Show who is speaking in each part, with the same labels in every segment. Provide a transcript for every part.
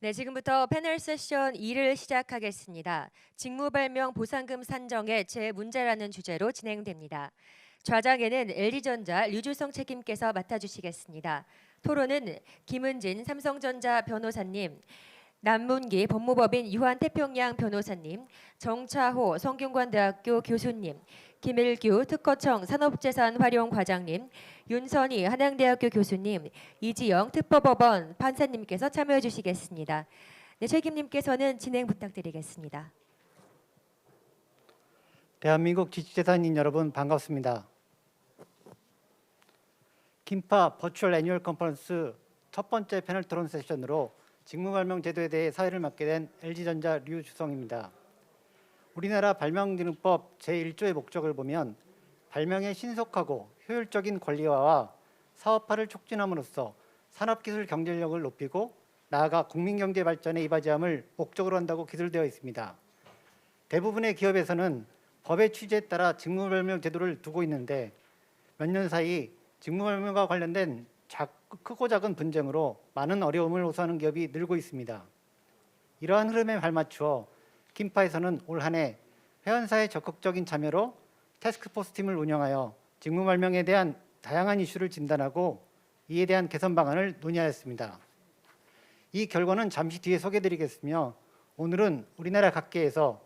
Speaker 1: 네, 지금부터 패널 세션 2를 시작하겠습니다. 직무발명 보상금 산정의 제 문제라는 주제로 진행됩니다. 좌장에는 LG전자 류주성 책임께서 맡아주시겠습니다. 토론은 김은진 삼성전자 변호사님, 남문기 법무법인 유한태평양 변호사님, 정차호 성균관대학교 교수님, 김일규 특허청 산업재산활용과장님, 윤선희 한양대학교 교수님, 이지영 특법법원 판사님께서 참여해 주시겠습니다. 네, 책임님께서는 진행 부탁드리겠습니다.
Speaker 2: 대한민국 지식재산인 여러분 반갑습니다. 긴파 버추얼 애뉴얼 컨퍼런스 첫 번째 패널 토론 세션으로 직무발명 제도에 대해 사회를 맡게 된 LG전자 류주성입니다. 우리나라 발명진흥법 제1조의 목적을 보면 발명의 신속하고 효율적인 권리화와 사업화를 촉진함으로써 산업기술 경쟁력을 높이고 나아가 국민경제 발전에 이바지함을 목적으로 한다고 기술되어 있습니다. 대부분의 기업에서는 법의 취지에 따라 직무발명 제도를 두고 있는데 몇 년 사이 직무발명과 관련된 크고 작은 분쟁으로 많은 어려움을 호소하는 기업이 늘고 있습니다. 이러한 흐름에 발맞추어 긴파에서는 올 한 해 회원사의 적극적인 참여로 태스크포스 팀을 운영하여 직무발명에 대한 다양한 이슈를 진단하고 이에 대한 개선 방안을 논의하였습니다. 이 결과는 잠시 뒤에 소개해드리겠으며 오늘은 우리나라 각계에서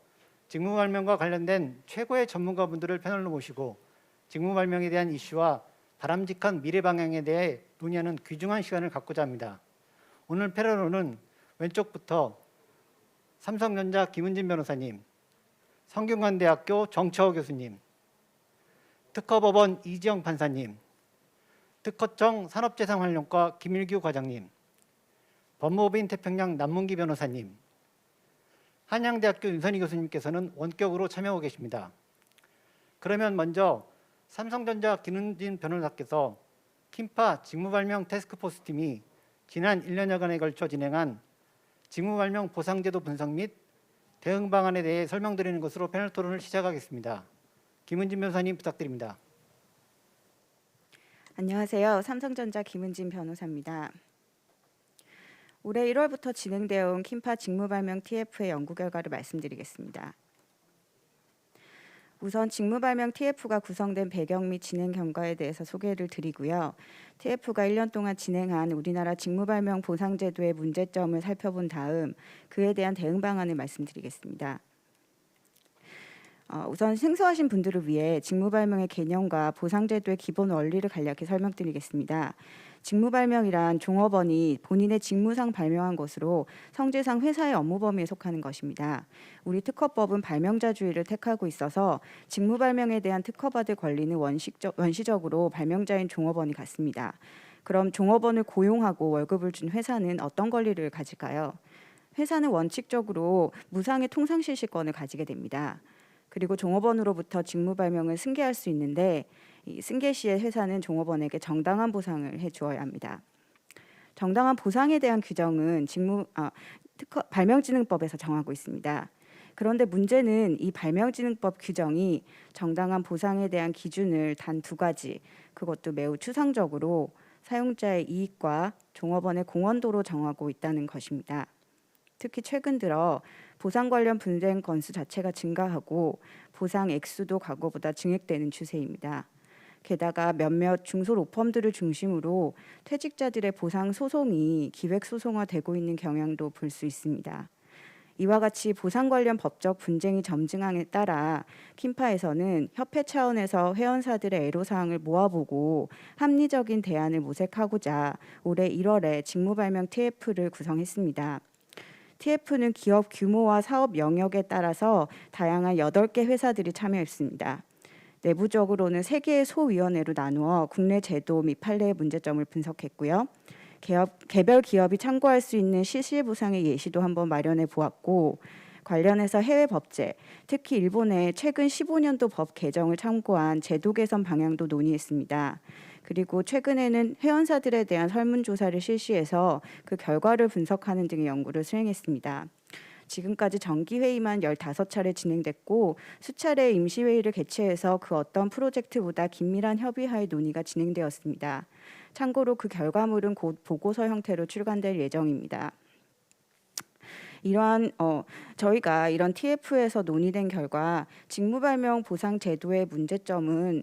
Speaker 2: 직무발명과 관련된 최고의 전문가분들을 패널로 모시고 직무발명에 대한 이슈와 바람직한 미래 방향에 대해 논의하는 귀중한 시간을 갖고자 합니다. 오늘 패널로는 왼쪽부터 삼성전자 김은진 변호사님, 성균관대학교 정차호 교수님, 특허법원 이지영 판사님, 특허청 산업재산활용과 김일규 과장님, 법무법인 태평양 남문기 변호사님, 한양대학교 윤선희 교수님께서는 원격으로 참여하고 계십니다. 그러면 먼저 삼성전자 김은진 변호사께서 긴파 직무발명 태스크포스 팀이 지난 1년여간에 걸쳐 진행한 직무발명 보상제도 분석 및 대응 방안에 대해 설명드리는 것으로 패널 토론을 시작하겠습니다. 김은진 변호사님 부탁드립니다.
Speaker 3: 안녕하세요. 삼성전자 김은진 변호사입니다. 올해 1월부터 진행되어 온 긴파 직무발명 TF의 연구 결과를 말씀드리겠습니다. 우선 직무발명 TF가 구성된 배경 및 진행 경과에 대해서 소개를 드리고요. TF가 1년 동안 진행한 우리나라 직무발명 보상제도의 문제점을 살펴본 다음 그에 대한 대응 방안을 말씀드리겠습니다. 우선 생소하신 분들을 위해 직무발명의 개념과 보상제도의 기본 원리를 간략히 설명드리겠습니다. 직무발명이란 종업원이 본인의 직무상 발명한 것으로 성질상 회사의 업무 범위에 속하는 것입니다. 우리 특허법은 발명자주의를 택하고 있어서 직무발명에 대한 특허받을 권리는 원시적으로 발명자인 종업원이 갖습니다. 그럼 종업원을 고용하고 월급을 준 회사는 어떤 권리를 가질까요? 회사는 원칙적으로 무상의 통상실시권을 가지게 됩니다. 그리고 종업원으로부터 직무발명을 승계할 수 있는데 이 승계 시에 회사는 종업원에게 정당한 보상을 해주어야 합니다. 정당한 보상에 대한 규정은 발명진흥법에서 정하고 있습니다. 그런데 문제는 이 발명진흥법 규정이 정당한 보상에 대한 기준을 단 2가지, 그것도 매우 추상적으로 사용자의 이익과 종업원의 공헌도로 정하고 있다는 것입니다. 특히 최근 들어 보상 관련 분쟁 건수 자체가 증가하고 보상 액수도 과거보다 증액되는 추세입니다. 게다가 몇몇 중소로펌들을 중심으로 퇴직자들의 보상 소송이 기획 소송화되고 있는 경향도 볼 수 있습니다. 이와 같이 보상 관련 법적 분쟁이 점증함에 따라 긴파에서는 협회 차원에서 회원사들의 애로사항을 모아보고 합리적인 대안을 모색하고자 올해 1월에 직무발명 TF를 구성했습니다. TF는 기업 규모와 사업 영역에 따라서 다양한 8개 회사들이 참여했습니다. 내부적으로는 3개의 소위원회로 나누어 국내 제도 및 판례의 문제점을 분석했고요. 개별 기업이 참고할 수 있는 실질보상의 예시도 한번 마련해 보았고 관련해서 해외 법제, 특히 일본의 최근 15년도 법 개정을 참고한 제도 개선 방향도 논의했습니다. 그리고 최근에는 회원사들에 대한 설문조사를 실시해서 그 결과를 분석하는 등의 연구를 수행했습니다. 지금까지 정기회의만 15차례 진행됐고 수차례 임시회의를 개최해서 그 어떤 프로젝트보다 긴밀한 협의하에 논의가 진행되었습니다. 참고로 그 결과물은 곧 보고서 형태로 출간될 예정입니다. 저희가 이런 TF에서 논의된 결과 직무발명 보상 제도의 문제점은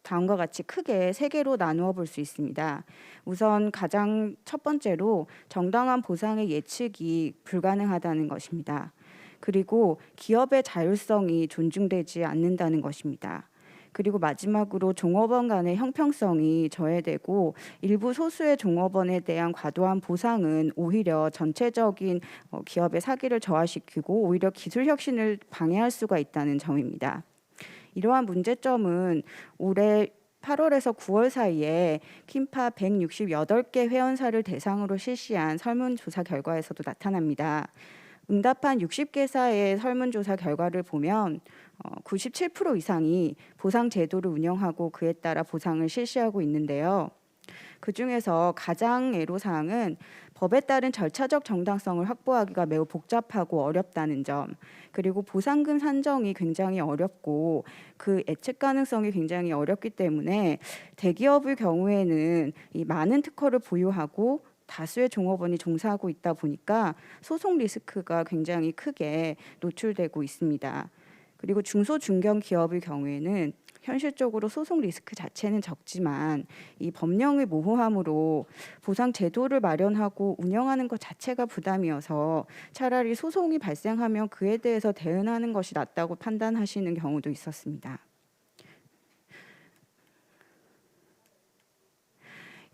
Speaker 3: 다음과 같이 크게 세 개로 나누어 볼 수 있습니다. 우선 가장 첫 번째로 정당한 보상의 예측이 불가능하다는 것입니다. 그리고 기업의 자율성이 존중되지 않는다는 것입니다. 그리고 마지막으로 종업원 간의 형평성이 저해되고 일부 소수의 종업원에 대한 과도한 보상은 오히려 전체적인 기업의 사기를 저하시키고 오히려 기술 혁신을 방해할 수가 있다는 점입니다. 이러한 문제점은 올해 8월에서 9월 사이에 킨파 168개 회원사를 대상으로 실시한 설문조사 결과에서도 나타납니다. 응답한 60개사의 설문조사 결과를 보면 97% 이상이 보상 제도를 운영하고 그에 따라 보상을 실시하고 있는데요. 그중에서 가장 애로사항은 법에 따른 절차적 정당성을 확보하기가 매우 복잡하고 어렵다는 점, 그리고 보상금 산정이 굉장히 어렵고 그 예측 가능성이 굉장히 어렵기 때문에 대기업의 경우에는 이 많은 특허를 보유하고 다수의 종업원이 종사하고 있다 보니까 소송 리스크가 굉장히 크게 노출되고 있습니다. 그리고 중소 중견 기업의 경우에는 현실적으로 소송 리스크 자체는 적지만 이 법령의 모호함으로 보상 제도를 마련하고 운영하는 것 자체가 부담이어서 차라리 소송이 발생하면 그에 대해서 대응하는 것이 낫다고 판단하시는 경우도 있었습니다.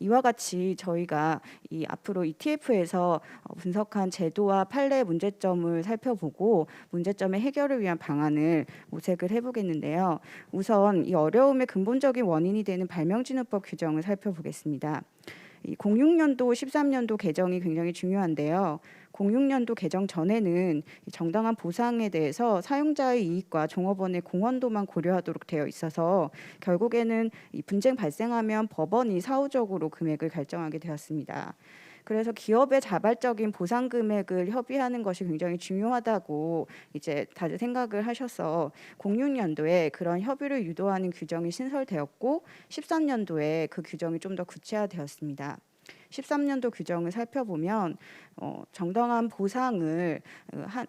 Speaker 3: 이와 같이 저희가 앞으로 TF에서 분석한 제도와 판례의 문제점을 살펴보고 문제점의 해결을 위한 방안을 모색을 해보겠는데요. 우선 이 어려움의 근본적인 원인이 되는 발명진흥법 규정을 살펴보겠습니다. 06년도, 13년도 개정이 굉장히 중요한데요. 06년도 개정 전에는 정당한 보상에 대해서 사용자의 이익과 종업원의 공헌도만 고려하도록 되어 있어서 결국에는 이 분쟁 발생하면 법원이 사후적으로 금액을 결정하게 되었습니다. 그래서 기업의 자발적인 보상 금액을 협의하는 것이 굉장히 중요하다고 이제 다들 생각을 하셔서 06년도에 그런 협의를 유도하는 규정이 신설되었고 13년도에 그 규정이 좀 더 구체화되었습니다. 13년도 규정을 살펴보면 정당한 보상을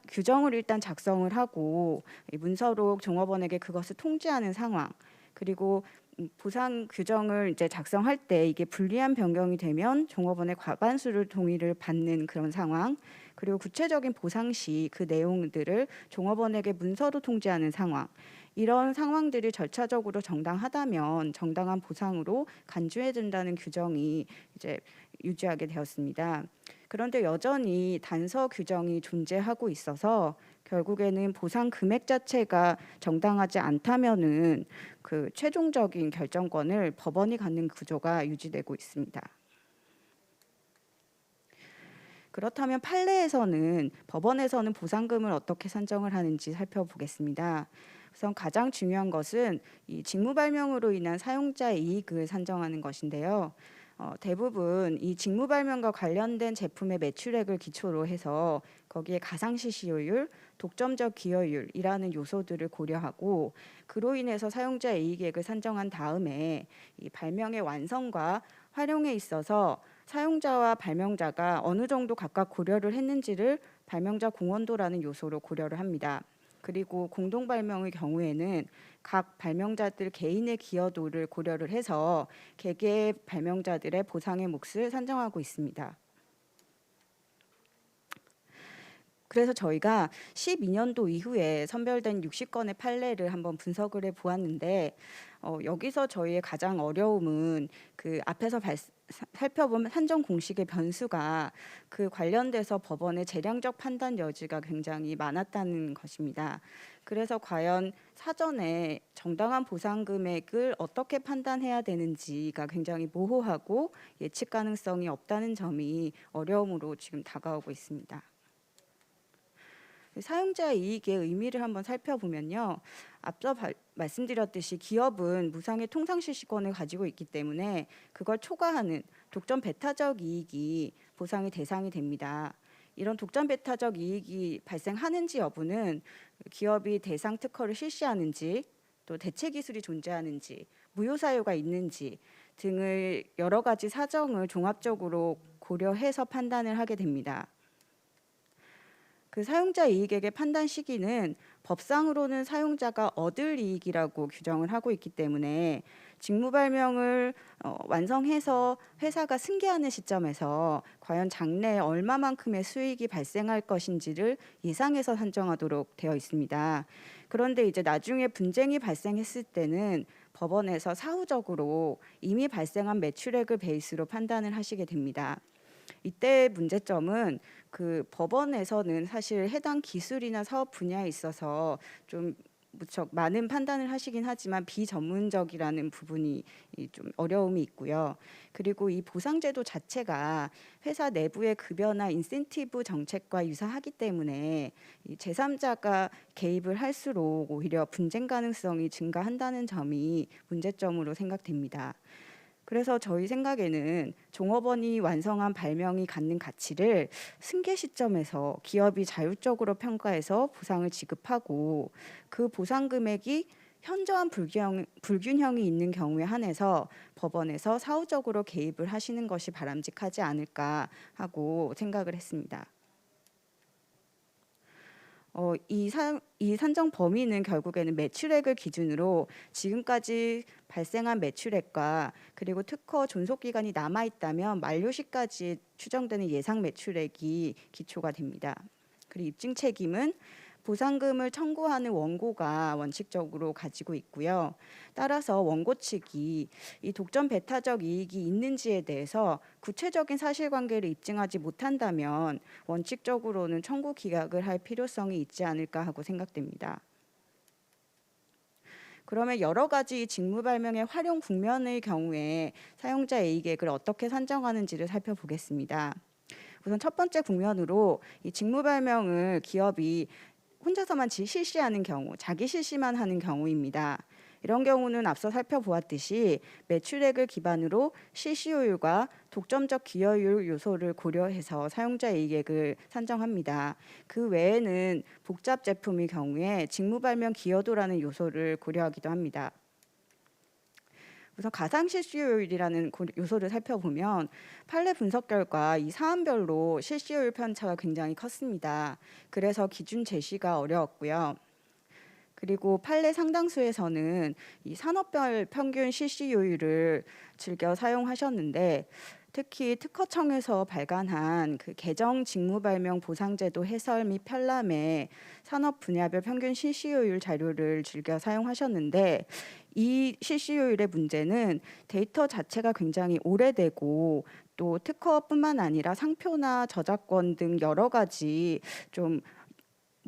Speaker 3: 규정을 일단 작성을 하고 문서로 종업원에게 그것을 통지하는 상황, 그리고 보상 규정을 이제 작성할 때 이게 불리한 변경이 되면 종업원의 과반수를 동의를 받는 그런 상황, 그리고 구체적인 보상 시 그 내용들을 종업원에게 문서로 통지하는 상황, 이런 상황들이 절차적으로 정당하다면 정당한 보상으로 간주해야 된다는 규정이 이제 유지하게 되었습니다. 그런데 여전히 단서 규정이 존재하고 있어서 결국에는 보상 금액 자체가 정당하지 않다면은 그 최종적인 결정권을 법원이 갖는 구조가 유지되고 있습니다. 그렇다면 판례에서는 법원에서는 보상금을 어떻게 산정을 하는지 살펴보겠습니다. 우선 가장 중요한 것은 이 직무 발명으로 인한 사용자의 이익을 산정하는 것인데요. 대부분 이 직무 발명과 관련된 제품의 매출액을 기초로 해서 거기에 가상시시효율, 독점적 기여율이라는 요소들을 고려하고 그로 인해서 사용자의 이익액을 산정한 다음에 이 발명의 완성과 활용에 있어서 사용자와 발명자가 어느 정도 각각 고려를 했는지를 발명자 공헌도라는 요소로 고려를 합니다. 그리고 공동 발명의 경우에는 각 발명자들 개인의 기여도를 고려를 해서 개개의 발명자들의 보상의 몫을 산정하고 있습니다. 그래서 저희가 12년도 이후에 선별된 60건의 판례를 한번 분석을 해보았는데 여기서 저희의 가장 어려움은 그 앞에서 살펴본 산정 공식의 변수가 그 관련돼서 법원의 재량적 판단 여지가 굉장히 많았다는 것입니다. 그래서 과연 사전에 정당한 보상 금액을 어떻게 판단해야 되는지가 굉장히 모호하고 예측 가능성이 없다는 점이 어려움으로 지금 다가오고 있습니다. 사용자의 이익의 의미를 한번 살펴보면요. 앞서 말씀드렸듯이 기업은 무상의 통상 실시권을 가지고 있기 때문에 그걸 초과하는 독점 배타적 이익이 보상의 대상이 됩니다. 이런 독점 배타적 이익이 발생하는지 여부는 기업이 대상 특허를 실시하는지 또 대체 기술이 존재하는지 무효 사유가 있는지 등을 여러 가지 사정을 종합적으로 고려해서 판단을 하게 됩니다. 그 사용자 이익액의 판단 시기는 법상으로는 사용자가 얻을 이익이라고 규정을 하고 있기 때문에 직무 발명을 완성해서 회사가 승계하는 시점에서 과연 장래에 얼마만큼의 수익이 발생할 것인지를 예상해서 산정하도록 되어 있습니다. 그런데 이제 나중에 분쟁이 발생했을 때는 법원에서 사후적으로 이미 발생한 매출액을 베이스로 판단을 하시게 됩니다. 이때의 문제점은 그 법원에서는 사실 해당 기술이나 사업 분야에 있어서 좀 무척 많은 판단을 하시긴 하지만 비전문적이라는 부분이 좀 어려움이 있고요. 그리고 이 보상제도 자체가 회사 내부의 급여나 인센티브 정책과 유사하기 때문에 이 제3자가 개입을 할수록 오히려 분쟁 가능성이 증가한다는 점이 문제점으로 생각됩니다. 그래서 저희 생각에는 종업원이 완성한 발명이 갖는 가치를 승계 시점에서 기업이 자율적으로 평가해서 보상을 지급하고 그 보상 금액이 현저한 불균형이 있는 경우에 한해서 법원에서 사후적으로 개입을 하시는 것이 바람직하지 않을까 하고 생각을 했습니다. 이 산정 범위는 결국에는 매출액을 기준으로 지금까지 발생한 매출액과 그리고 특허 존속 기간이 남아 있다면 만료 시까지 추정되는 예상 매출액이 기초가 됩니다. 그리고 입증 책임은 보상금을 청구하는 원고가 원칙적으로 가지고 있고요. 따라서 원고 측이 이 독점 배타적 이익이 있는지에 대해서 구체적인 사실관계를 입증하지 못한다면 원칙적으로는 청구 기각을 할 필요성이 있지 않을까 하고 생각됩니다. 그러면 여러 가지 직무 발명의 활용 국면의 경우에 사용자 이익액을 어떻게 산정하는지를 살펴보겠습니다. 우선 첫 번째 국면으로 이 직무 발명을 기업이 혼자서만 실시하는 경우, 자기 실시만 하는 경우입니다. 이런 경우는 앞서 살펴보았듯이 매출액을 기반으로 실시효율과 독점적 기여율 요소를 고려해서 사용자 이익액을 산정합니다. 그 외에는 복잡 제품의 경우에 직무 발명 기여도라는 요소를 고려하기도 합니다. 우선 가상 실시효율이라는 요소를 살펴보면 판례 분석 결과 이 사안별로 실시효율 편차가 굉장히 컸습니다. 그래서 기준 제시가 어려웠고요. 그리고 판례 상당수에서는 이 산업별 평균 실시효율을 즐겨 사용하셨는데 특히 특허청에서 발간한 그 개정 직무발명 보상제도 해설 및 편람의 산업 분야별 평균 실시효율 자료를 즐겨 사용하셨는데 이 실시효율의 문제는 데이터 자체가 굉장히 오래되고 또 특허뿐만 아니라 상표나 저작권 등 여러 가지 좀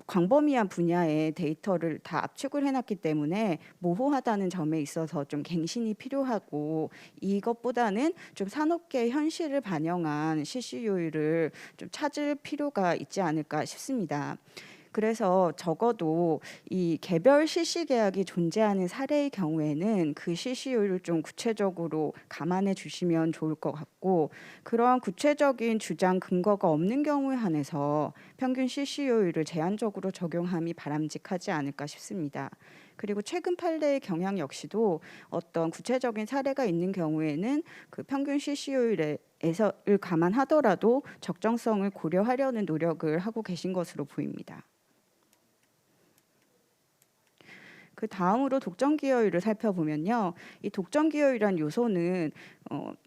Speaker 3: 광범위한 분야의 데이터를 다 압축을 해놨기 때문에 모호하다는 점에 있어서 좀 갱신이 필요하고 이것보다는 좀 산업계 현실을 반영한 실시효율을 좀 찾을 필요가 있지 않을까 싶습니다. 그래서 적어도 이 개별 실시 계약이 존재하는 사례의 경우에는 그 실시율을 좀 구체적으로 감안해 주시면 좋을 것 같고 그러한 구체적인 주장 근거가 없는 경우에 한해서 평균 실시효율을 제한적으로 적용함이 바람직하지 않을까 싶습니다. 그리고 최근 판례의 경향 역시도 어떤 구체적인 사례가 있는 경우에는 그 평균 실시효율을 감안하더라도 적정성을 고려하려는 노력을 하고 계신 것으로 보입니다. 그 다음으로 독점 기여율을 살펴보면요. 이 독점 기여율이란 요소는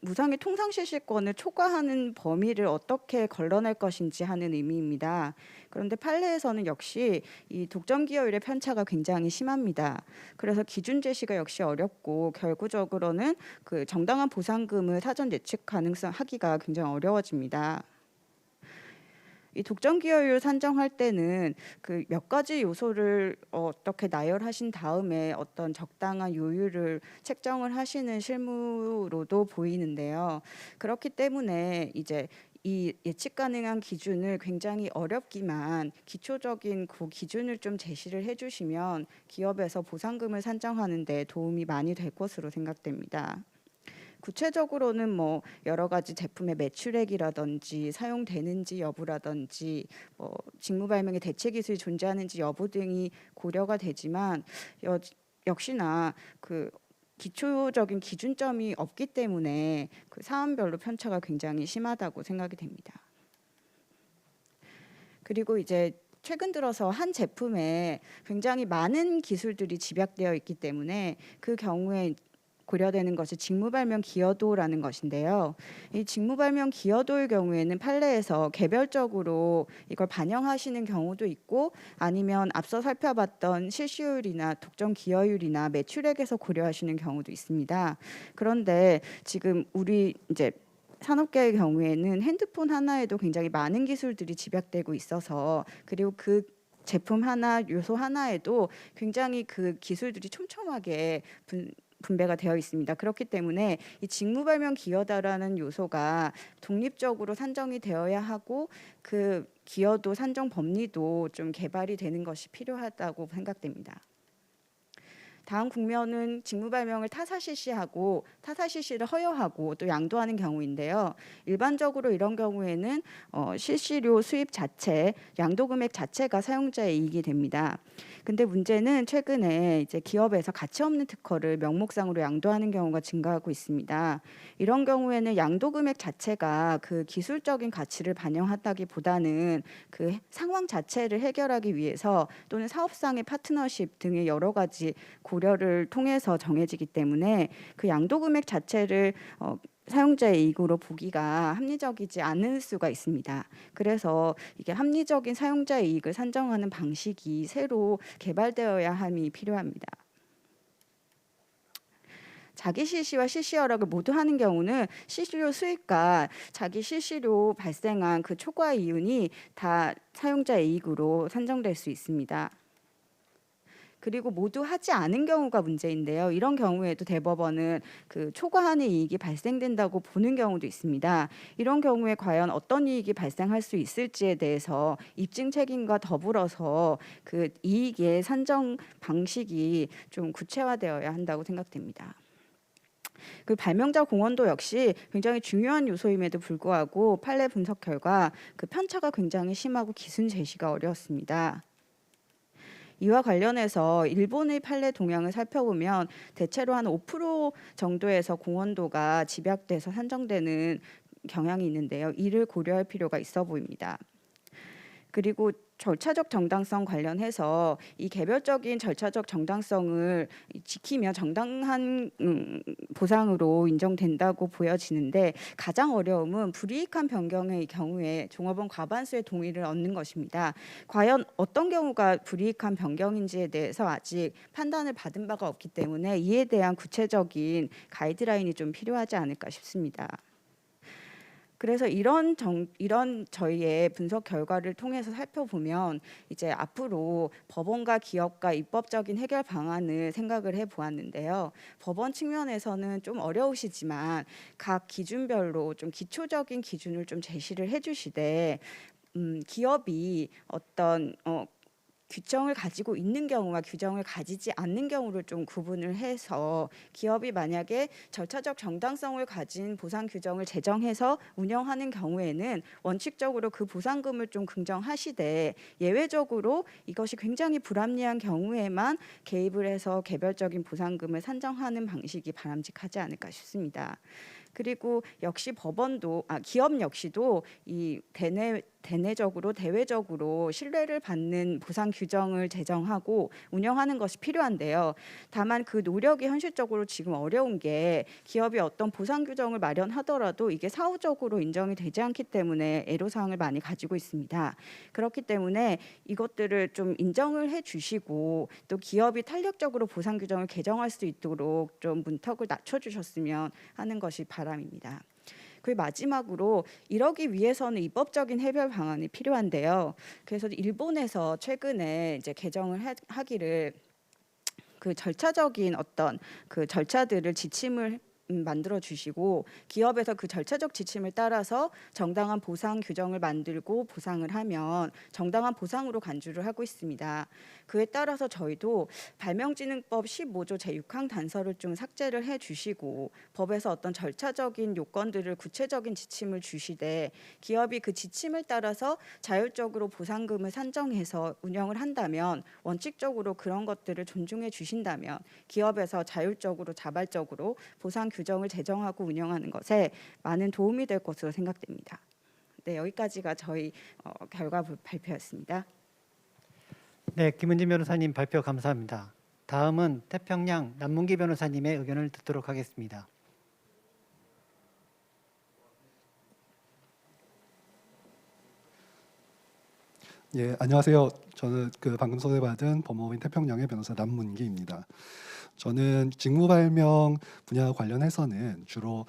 Speaker 3: 무상의 통상 실시권을 초과하는 범위를 어떻게 걸러낼 것인지 하는 의미입니다. 그런데 판례에서는 역시 이 독점 기여율의 편차가 굉장히 심합니다. 그래서 기준 제시가 역시 어렵고 결국적으로는 그 정당한 보상금을 사전 예측 가능성 하기가 굉장히 어려워집니다. 이 독점 기여율 산정할 때는 그 몇 가지 요소를 어떻게 나열하신 다음에 어떤 적당한 요율을 책정을 하시는 실무로도 보이는데요. 그렇기 때문에 이제 이 예측 가능한 기준을 굉장히 어렵지만 기초적인 그 기준을 좀 제시를 해주시면 기업에서 보상금을 산정하는 데 도움이 많이 될 것으로 생각됩니다. 구체적으로는 뭐 여러 가지 제품의 매출액이라든지 사용되는지 여부라든지 직무 발명의 대체 기술이 존재하는지 여부 등이 고려가 되지만 역시나 그 기초적인 기준점이 없기 때문에 그 사안별로 편차가 굉장히 심하다고 생각이 됩니다. 그리고 이제 최근 들어서 한 제품에 굉장히 많은 기술들이 집약되어 있기 때문에 그 경우에 고려되는 것이 직무발명 기여도라는 것인데요. 이 직무발명 기여도의 경우에는 판례에서 개별적으로 이걸 반영하시는 경우도 있고 아니면 앞서 살펴봤던 실시율이나 독점 기여율이나 매출액에서 고려하시는 경우도 있습니다. 그런데 지금 우리 이제 산업계의 경우에는 핸드폰 하나에도 굉장히 많은 기술들이 집약되고 있어서 그리고 그 제품 하나, 요소 하나에도 굉장히 그 기술들이 촘촘하게 분배가 되어 있습니다. 그렇기 때문에 이 직무발명 기여다라는 요소가 독립적으로 산정이 되어야 하고 그 기여도 산정 법리도 좀 개발이 되는 것이 필요하다고 생각됩니다. 다음 국면은 직무발명을 타사 실시하고 타사 실시를 허여하고 또 양도하는 경우인데요. 일반적으로 이런 경우에는 실시료 수입 자체, 양도 금액 자체가 사용자의 이익이 됩니다. 근데 문제는 최근에 이제 기업에서 가치 없는 특허를 명목상으로 양도하는 경우가 증가하고 있습니다. 이런 경우에는 양도 금액 자체가 그 기술적인 가치를 반영하다기보다는 그 상황 자체를 해결하기 위해서 또는 사업상의 파트너십 등의 여러 가지 고려를 통해서 정해지기 때문에 그 양도 금액 자체를 사용자의 이익으로 보기가 합리적이지 않을 수가 있습니다. 그래서 이게 합리적인 사용자의 이익을 산정하는 방식이 새로 개발되어야 함이 필요합니다. 자기 실시와 실시 허락을 모두 하는 경우는 실시료 수익과 자기 실시료 발생한 그 초과 이윤이 다 사용자의 이익으로 산정될 수 있습니다. 그리고 모두 하지 않은 경우가 문제인데요. 이런 경우에도 대법원은 그 초과한의 이익이 발생된다고 보는 경우도 있습니다. 이런 경우에 과연 어떤 이익이 발생할 수 있을지에 대해서 입증 책임과 더불어서 그 이익의 산정 방식이 좀 구체화되어야 한다고 생각됩니다. 그 발명자 공헌도 역시 굉장히 중요한 요소임에도 불구하고 판례 분석 결과 그 편차가 굉장히 심하고 기준 제시가 어려웠습니다. 이와 관련해서 일본의 판례 동향을 살펴보면 대체로 한 5% 정도에서 공헌도가 집약돼서 산정되는 경향이 있는데요. 이를 고려할 필요가 있어 보입니다. 그리고 절차적 정당성 관련해서 이 개별적인 절차적 정당성을 지키며 정당한 보상으로 인정된다고 보여지는데 가장 어려움은 불이익한 변경의 경우에 종업원 과반수의 동의를 얻는 것입니다. 과연 어떤 경우가 불이익한 변경인지에 대해서 아직 판단을 받은 바가 없기 때문에 이에 대한 구체적인 가이드라인이 좀 필요하지 않을까 싶습니다. 그래서 이런 저희의 분석 결과를 통해서 살펴보면 이제 앞으로 법원과 기업과 입법적인 해결 방안을 생각을 해보았는데요. 법원 측면에서는 좀 어려우시지만 각 기준별로 좀 기초적인 기준을 좀 제시를 해주시되 기업이 어떤 규정을 가지고 있는 경우와 규정을 가지지 않는 경우를 좀 구분을 해서 기업이 만약에 절차적 정당성을 가진 보상 규정을 제정해서 운영하는 경우에는 원칙적으로 그 보상금을 좀 긍정하시되 예외적으로 이것이 굉장히 불합리한 경우에만 개입을 해서 개별적인 보상금을 산정하는 방식이 바람직하지 않을까 싶습니다. 그리고 역시 기업 역시도 이 대내적으로 대외적으로 신뢰를 받는 보상 규정을 제정하고 운영하는 것이 필요한데요. 다만 그 노력이 현실적으로 지금 어려운 게 기업이 어떤 보상 규정을 마련하더라도 이게 사후적으로 인정이 되지 않기 때문에 애로사항을 많이 가지고 있습니다. 그렇기 때문에 이것들을 좀 인정을 해주시고 또 기업이 탄력적으로 보상 규정을 개정할 수 있도록 좀 문턱을 낮춰주셨으면 하는 것이 바람입니다. 그 마지막으로 이러기 위해서는 입법적인 해결 방안이 필요한데요. 그래서 일본에서 최근에 이제 개정을 하기를 그 절차적인 어떤 그 절차들을 지침을 만들어 주시고 기업에서 그 절차적 지침을 따라서 정당한 보상 규정을 만들고 보상을 하면 정당한 보상으로 간주를 하고 있습니다. 그에 따라서 저희도 발명진흥법 15조 제6항 단서를 좀 삭제를 해주시고 법에서 어떤 절차적인 요건들을 구체적인 지침을 주시되 기업이 그 지침을 따라서 자율적으로 보상금을 산정해서 운영을 한다면 원칙적으로 그런 것들을 존중해 주신다면 기업에서 자율적으로 자발적으로 보상 규정을 제정하고 운영하는 것에 많은 도움이 될 것으로 생각됩니다. 네, 여기까지가 저희 결과 발표였습니다.
Speaker 2: 네, 김은진 변호사님 발표 감사합니다. 다음은 태평양 남문기 변호사님의 의견을 듣도록 하겠습니다.
Speaker 4: 예, 안녕하세요. 저는 방금 소개받은 법무법인 태평양의 변호사 남문기입니다. 저는 직무발명 분야 관련해서는 주로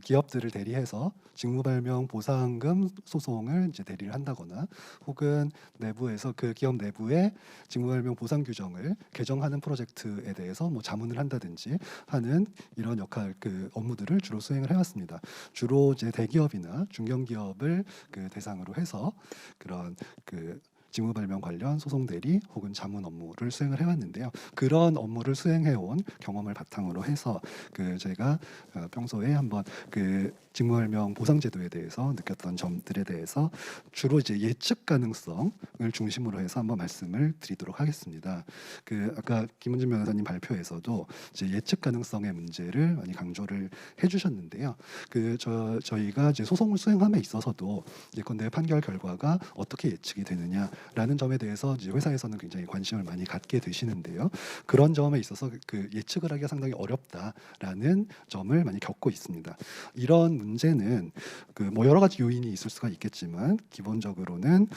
Speaker 4: 기업들을 대리해서 직무발명 보상금 소송을 이제 대리를 한다거나 혹은 내부에서 그 기업 내부의 직무발명 보상 규정을 개정하는 프로젝트에 대해서 뭐 자문을 한다든지 하는 이런 역할 업무들을 주로 수행을 해왔습니다. 주로 이제 대기업이나 중견기업을 대상으로 해서 그런 직무발명 관련 소송 대리 혹은 자문 업무를 수행을 해왔는데요. 그런 업무를 수행해온 경험을 바탕으로 해서 제가 평소에 한번 직무발명 보상제도에 대해서 느꼈던 점들에 대해서 주로 이제 예측 가능성을 중심으로 해서 한번 말씀을 드리도록 하겠습니다. 아까 김은진 변호사님 발표에서도 이제 예측 가능성의 문제를 많이 강조를 해주셨는데요. 저희가 이제 소송을 수행함에 있어서도 예컨대 판결 결과가 어떻게 예측이 되느냐라는 점에 대해서 이제 회사에서는 굉장히 관심을 많이 갖게 되시는데요. 그런 점에 있어서 예측을 하기가 상당히 어렵다라는 점을 많이 겪고 있습니다. 이런 문제는 뭐 여러 가지 요인이 있을 수가 있겠지만 기본적으로는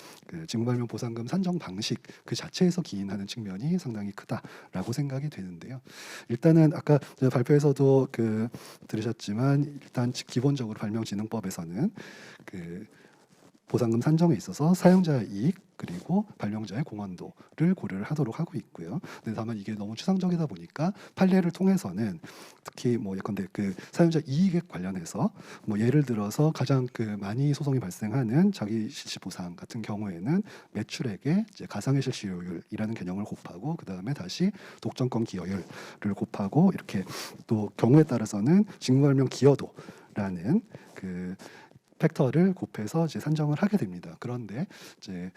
Speaker 4: 직무발명 보상금 산정 방식 그 자체에서 기인하는 측면이 상당히 크다라고 생각이 되는데요. 일단은 아까 발표에서도 들으셨지만 일단 기본적으로 발명진흥법에서는 보상금 산정에 있어서 사용자의 이익 그리고 발명자의 공헌도를 고려를 하도록 하고 있고요. 근데 다만 이게 너무 추상적이다 보니까 판례를 통해서는 특히 뭐 예컨대 사용자 이익에 관련해서 뭐 예를 들어서 가장 많이 소송이 발생하는 자기 실시 보상 같은 경우에는 매출액에 이제 가상의 실시료율이라는 개념을 곱하고 그 다음에 다시 독점권 기여율을 곱하고 이렇게 또 경우에 따라서는 직무발명 기여도라는 팩터를 곱해서 이제 산정을 하게 됩니다. 그런데 이제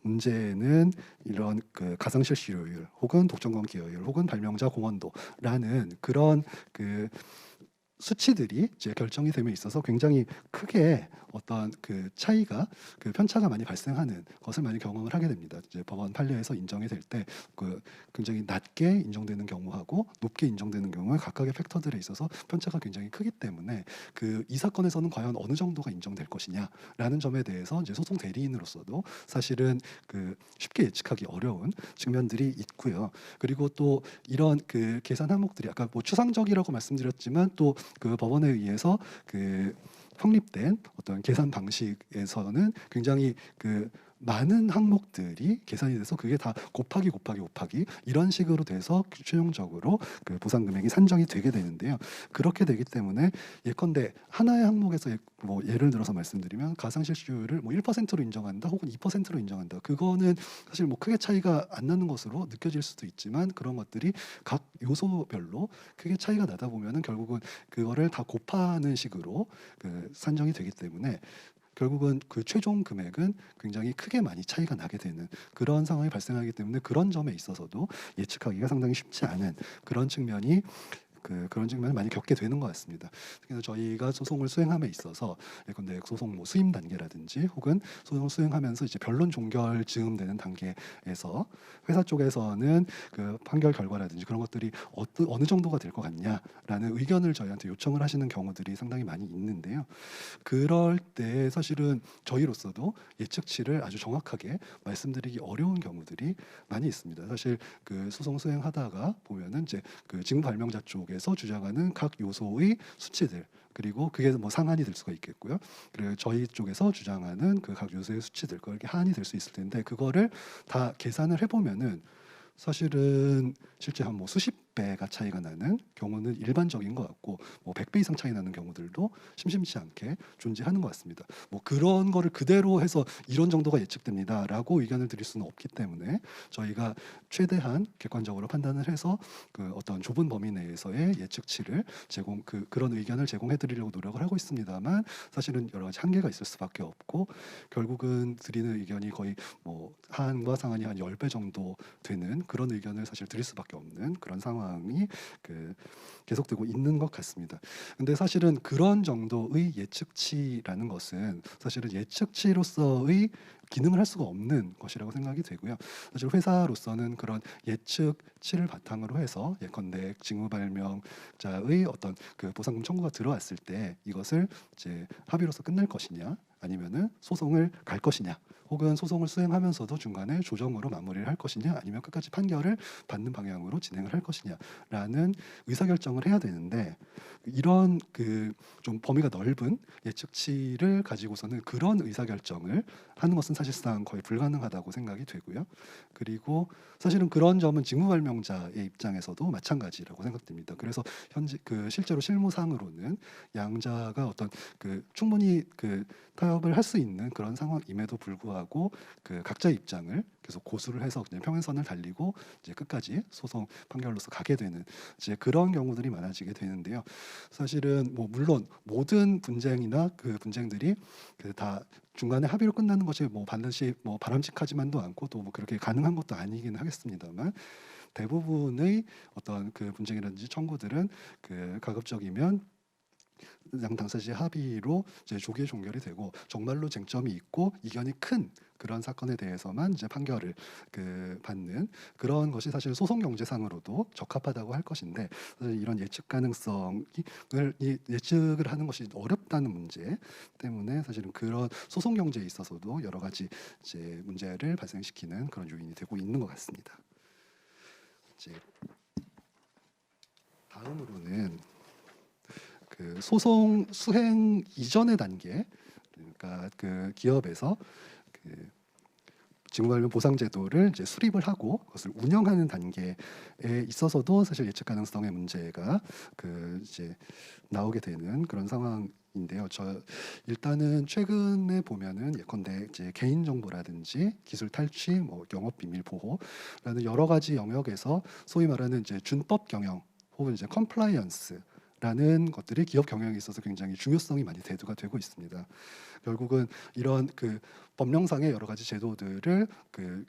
Speaker 4: 문제는 이런 가상 실시료율 혹은 독점권 기여율 혹은 발명자 공헌도라는 그런 수치들이 이제 결정이 됨에 있어서 굉장히 크게 어떤 차이가 편차가 많이 발생하는 것을 많이 경험을 하게 됩니다. 이제 법원 판례에서 인정이 될 때 굉장히 낮게 인정되는 경우하고 높게 인정되는 경우에 각각의 팩터들에 있어서 편차가 굉장히 크기 때문에 이 사건에서는 과연 어느 정도가 인정될 것이냐라는 점에 대해서 이제 소송 대리인으로서도 사실은 쉽게 예측하기 어려운 측면들이 있고요. 그리고 또 이런 계산 항목들이 아까 뭐 추상적이라고 말씀드렸지만 또 법원에 의해서 확립된 어떤 계산 방식에서는 굉장히 많은 항목들이 계산이 돼서 그게 다 곱하기 이런 식으로 돼서 최종적으로 보상 금액이 산정이 되게 되는데요. 그렇게 되기 때문에 예컨대 하나의 항목에서 뭐 예를 들어서 말씀드리면 가상 실시율을 뭐 1%로 인정한다 혹은 2%로 인정한다. 그거는 사실 뭐 크게 차이가 안 나는 것으로 느껴질 수도 있지만 그런 것들이 각 요소별로 크게 차이가 나다 보면은 결국은 그거를 다 곱하는 식으로 산정이 되기 때문에 결국은 최종 금액은 굉장히 크게 많이 차이가 나게 되는 그런 상황이 발생하기 때문에 그런 점에 있어서도 예측하기가 상당히 쉽지 않은 그런 측면이 그런 측면을 많이 겪게 되는 것 같습니다. 그래서 저희가 소송을 수행함에 있어서 예컨대 소송 뭐 수임 단계라든지 혹은 소송 수행하면서 이제 변론 종결 즈음되는 단계에서 회사 쪽에서는 판결 결과라든지 그런 것들이 어느 정도가 될 것 같냐라는 의견을 저희한테 요청을 하시는 경우들이 상당히 많이 있는데요. 그럴 때 사실은 저희로서도 예측치를 아주 정확하게 말씀드리기 어려운 경우들이 많이 있습니다. 사실 소송 수행하다가 보면은 이제 직무 발명자 쪽에서 주장하는 각 요소의 수치들 그리고 그게 뭐 상한이 될 수가 있겠고요. 그리고 저희 쪽에서 주장하는 각 요소의 수치들 그게 하한이 될 수 있을 텐데 그거를 다 계산을 해보면은 사실은 실제 한 뭐 수십 배가 차이가 나는 경우는 일반적인 것 같고 뭐 100배 이상 차이 나는 경우들도 심심치 않게 존재하는 것 같습니다. 뭐 그런 거를 그대로 해서 이런 정도가 예측됩니다라고 의견을 드릴 수는 없기 때문에 저희가 최대한 객관적으로 판단을 해서 어떤 좁은 범위 내에서의 예측치를 그런 의견을 제공해 드리려고 노력을 하고 있습니다만 사실은 여러 가지 한계가 있을 수밖에 없고 결국은 드리는 의견이 거의 뭐 하한과 상한이 한 10배 정도 되는 그런 의견을 사실 드릴 수밖에 없는 그런 상황 상황이 계속되고 있는 것 같습니다. 근데 사실은 그런 정도의 예측치라는 것은 사실은 예측치로서의 기능을 할 수가 없는 것이라고 생각이 되고요. 사실 회사로서는 그런 예측치를 바탕으로 해서 예컨대 직무발명자의 어떤 보상금 청구가 들어왔을 때 이것을 이제 합의로서 끝낼 것이냐, 아니면은 소송을 갈 것이냐, 혹은 소송을 수행하면서도 중간에 조정으로 마무리를 할 것이냐, 아니면 끝까지 판결을 받는 방향으로 진행을 할 것이냐라는 의사결정을 해야 되는데, 이런 좀 범위가 넓은 예측치를 가지고서는 그런 의사결정을 하는 것은 사실상 거의 불가능하다고 생각이 되고요. 그리고 사실은 그런 점은 직무발명자의 입장에서도 마찬가지라고 생각됩니다. 그래서 현재 실제로 실무상으로는 양자가 어떤 충분히 타협을 할 수 있는 그런 상황임에도 불구하고 각자의 입장을 계속 고수를 해서 그냥 평행선을 달리고 이제 끝까지 소송 판결로서 가게 되는 이제 그런 경우들이 많아지게 되는데요. 사실은 뭐 물론 모든 분쟁이나 분쟁들이 다 중간에 합의로 끝나는 것이 뭐 반드시 뭐 바람직하지만도 않고 또 뭐 그렇게 가능한 것도 아니긴 하겠습니다만, 대부분의 어떤 분쟁이라든지 청구들은 가급적이면 양 당사자의 합의로 이제 조기에 종결이 되고, 정말로 쟁점이 있고 이견이 큰 그런 사건에 대해서만 이제 판결을 받는 그런 것이 사실 소송 경제상으로도 적합하다고 할 것인데, 사실 이런 예측 가능성을 예측을 하는 것이 어렵다는 문제 때문에 사실은 그런 소송 경제에 있어서도 여러 가지 이제 문제를 발생시키는 그런 요인이 되고 있는 것 같습니다. 이제 다음으로는 소송 수행 이전의 단계, 그러니까 기업에서 직무발명 보상 제도를 이제 수립을 하고 그것을 운영하는 단계에 있어서도 사실 예측 가능성의 문제가 이제 나오게 되는 그런 상황인데요. 일단은 최근에 보면은 예컨대 이제 개인 정보라든지 기술 탈취, 뭐 영업 비밀 보호라는 여러 가지 영역에서 소위 말하는 이제 준법 경영 혹은 이제 컴플라이언스 라는 것들이 기업 경영에 있어서 굉장히 중요성이 많이 대두가 되고 있습니다. 결국은 이런 법령상의 여러 가지 제도들을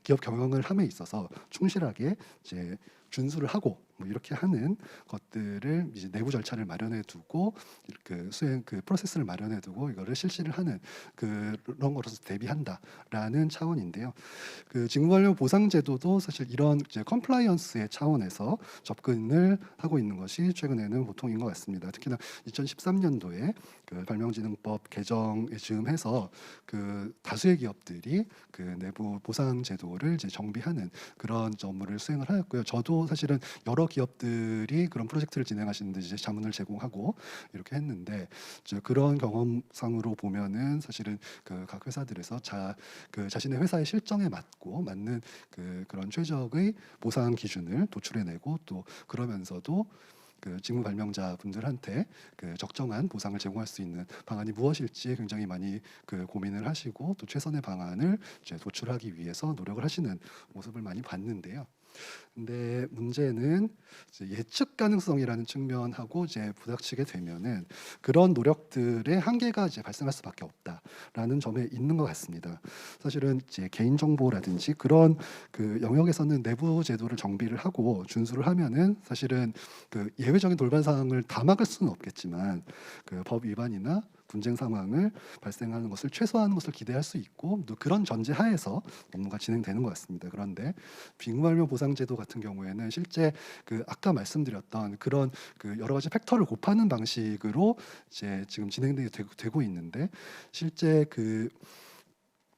Speaker 4: 기업 경영을 함에 있어서 충실하게 이제 준수를 하고 뭐 이렇게 하는 것들을 이제 내부 절차를 마련해 두고 수행 프로세스를 마련해 두고 이거를 실시를 하는 그런 거로서 대비한다라는 차원인데요. 직무발명 보상 제도도 사실 이런 이제 컴플라이언스의 차원에서 접근을 하고 있는 것이 최근에는 보통인 것 같습니다. 특히나 2013년도에 발명진흥법 개정에 즈음해서 다수의 기업들이 내부 보상 제도를 이제 정비하는 그런 업무를 수행을 하였고요. 저도 사실은 여러 기업들이 그런 프로젝트를 진행하시는데 이제 자문을 제공하고 이렇게 했는데, 그런 경험상으로 보면은 사실은 각 회사들에서 자신의 회사의 실정에 맞는 그런 최적의 보상 기준을 도출해내고, 또 그러면서도 직무 발명자 분들한테 적정한 보상을 제공할 수 있는 방안이 무엇일지 굉장히 많이 고민을 하시고 또 최선의 방안을 이제 도출하기 위해서 노력을 하시는 모습을 많이 봤는데요. 근데 문제는 이제 예측 가능성이라는 측면하고 이제 부닥치게 되면은 그런 노력들의 한계가 이제 발생할 수밖에 없다라는 점에 있는 것 같습니다. 사실은 이제 개인 정보라든지 그런 영역에서는 내부 제도를 정비를 하고 준수를 하면은 사실은 예외적인 돌발 사항을 다 막을 수는 없겠지만 법 위반이나 분쟁 상황을 발생하는 것을 최소화하는 것을 기대할 수 있고, 또 그런 전제 하에서 업무가 진행되는 것 같습니다. 그런데 직무발명 보상 제도 같은 경우에는 실제 아까 말씀드렸던 그런 여러 가지 팩터를 곱하는 방식으로 이제 지금 진행되고 있는데, 실제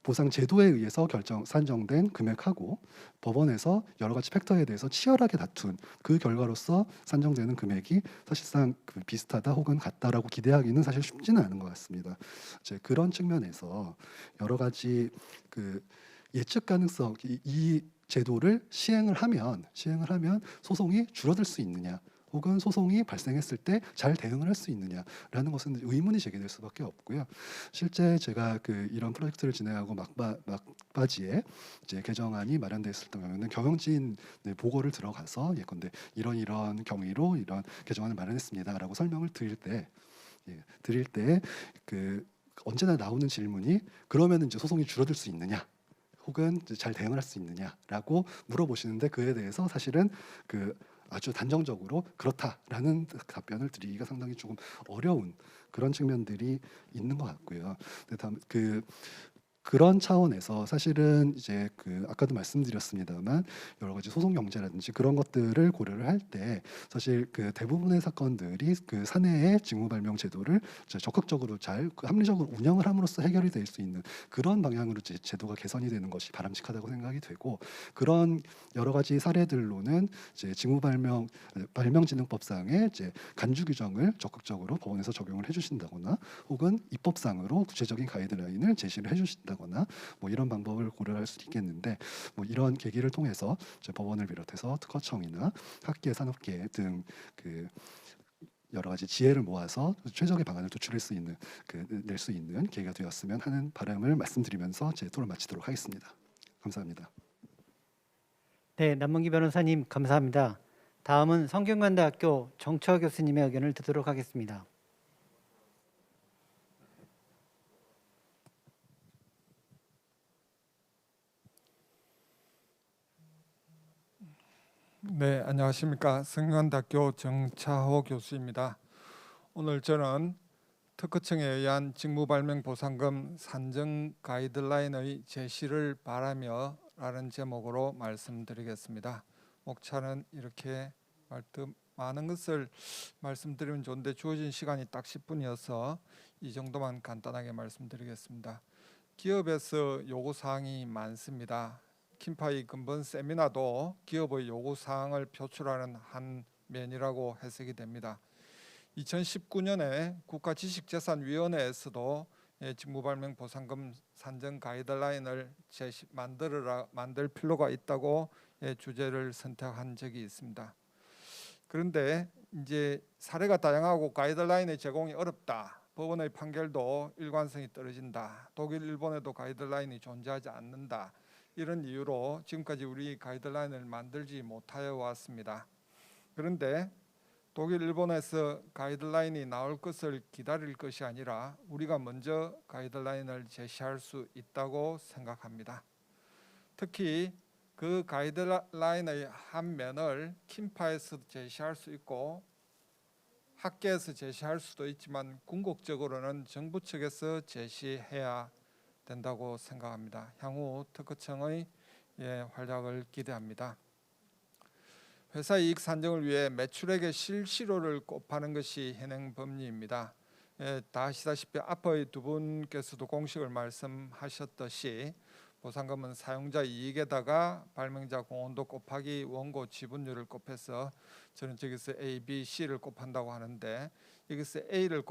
Speaker 4: 보상 제도에 의해서 산정된 금액하고 법원에서 여러 가지 팩터에 대해서 치열하게 다툰 그 결과로서 산정되는 금액이 사실상 비슷하다 혹은 같다라고 기대하기는 사실 쉽지는 않은 것 같습니다. 이제 그런 측면에서 여러 가지 예측 가능성, 이 제도를 시행을 하면 소송이 줄어들 수 있느냐, 혹은 소송이 발생했을 때 잘 대응을 할 수 있느냐라는 것은 의문이 제기될 수밖에 없고요. 실제 제가 이런 프로젝트를 진행하고 막바지에 이제 개정안이 마련됐을 경우에는 경영진 보고를 들어가서 예컨대 이런 경위로 이런 개정안을 마련했습니다라고 설명을 드릴 때 언제나 나오는 질문이, 그러면 이제 소송이 줄어들 수 있느냐, 혹은 잘 대응을 할 수 있느냐라고 물어보시는데, 그에 대해서 사실은 아주 단정적으로 그렇다라는 답변을 드리기가 상당히 조금 어려운 그런 측면들이 있는 것 같고요. 근데 그런 차원에서 사실은 이제 아까도 말씀드렸습니다만 여러 가지 소송 경제라든지 그런 것들을 고려를 할 때 사실 대부분의 사건들이 사내의 직무발명 제도를 적극적으로 잘 합리적으로 운영을 함으로써 해결이 될 수 있는 그런 방향으로 제도가 개선이 되는 것이 바람직하다고 생각이 되고, 그런 여러 가지 사례들로는 이제 발명진흥법상의 이제 간주 규정을 적극적으로 법원에서 적용을 해주신다거나 혹은 입법상으로 구체적인 가이드라인을 제시를 해주신다거나 뭐 이런 방법을 고려할 수도 있겠는데, 뭐 이런 계기를 통해서 이제 법원을 비롯해서 특허청이나 학계, 산업계 등 여러 가지 지혜를 모아서 최적의 방안을 도출할 수 있는 낼 수 있는 계기가 되었으면 하는 바람을 말씀드리면서 제 토론 마치도록 하겠습니다. 감사합니다.
Speaker 2: 네, 남문기 변호사님 감사합니다. 다음은 성균관대학교 정철 교수님의 의견을 듣도록 하겠습니다.
Speaker 5: 네, 안녕하십니까. 성균관대학교 정차호 교수입니다. 오늘 저는 특허청에 의한 직무발명보상금 산정 가이드라인의 제시를 바라며 라는 제목으로 말씀드리겠습니다. 목차는 이렇게 많은 것을 말씀드리면 좋은데 주어진 시간이 딱 10분이어서 이 정도만 간단하게 말씀드리겠습니다. 기업에서 요구사항이 많습니다. 킴파이 근본 세미나도 기업의 요구사항을 표출하는 한 면이라고 해석이 됩니다. 2019년에 국가지식재산위원회에서도 직무발명보상금 산정 가이드라인을 만들 필요가 있다고 주제를 선택한 적이 있습니다. 그런데 이제 사례가 다양하고 가이드라인의 제공이 어렵다. 법원의 판결도 일관성이 떨어진다. 독일, 일본에도 가이드라인이 존재하지 않는다. 이런 이유로 지금까지 우리 가이드라인을 만들지 못하여 왔습니다. 그런데 독일, 일본에서 가이드라인이 나올 것을 기다릴 것이 아니라 우리가 먼저 가이드라인을 제시할 수 있다고 생각합니다. 특히 그 가이드라인의 한 면을 킴파에서 제시할 수 있고 학계에서 제시할 수도 있지만 궁극적으로는 정부 측에서 제시해야 된다고 생각합니다. 향후 특허청의 활약을 기대합니다. 회사 이익 산정을 위해 매출액의 실시료를 곱하는 것이 현행 법리입니다. 다 아시다시피 앞의 두 분께서도 공식을 말씀하셨듯이 보상금은 사용자 이익에다가 발명자 공헌도 곱하기 원고 지분율을 곱해서 저는 저기서 A, B, C를 곱한다고 하는데, 여기서 A를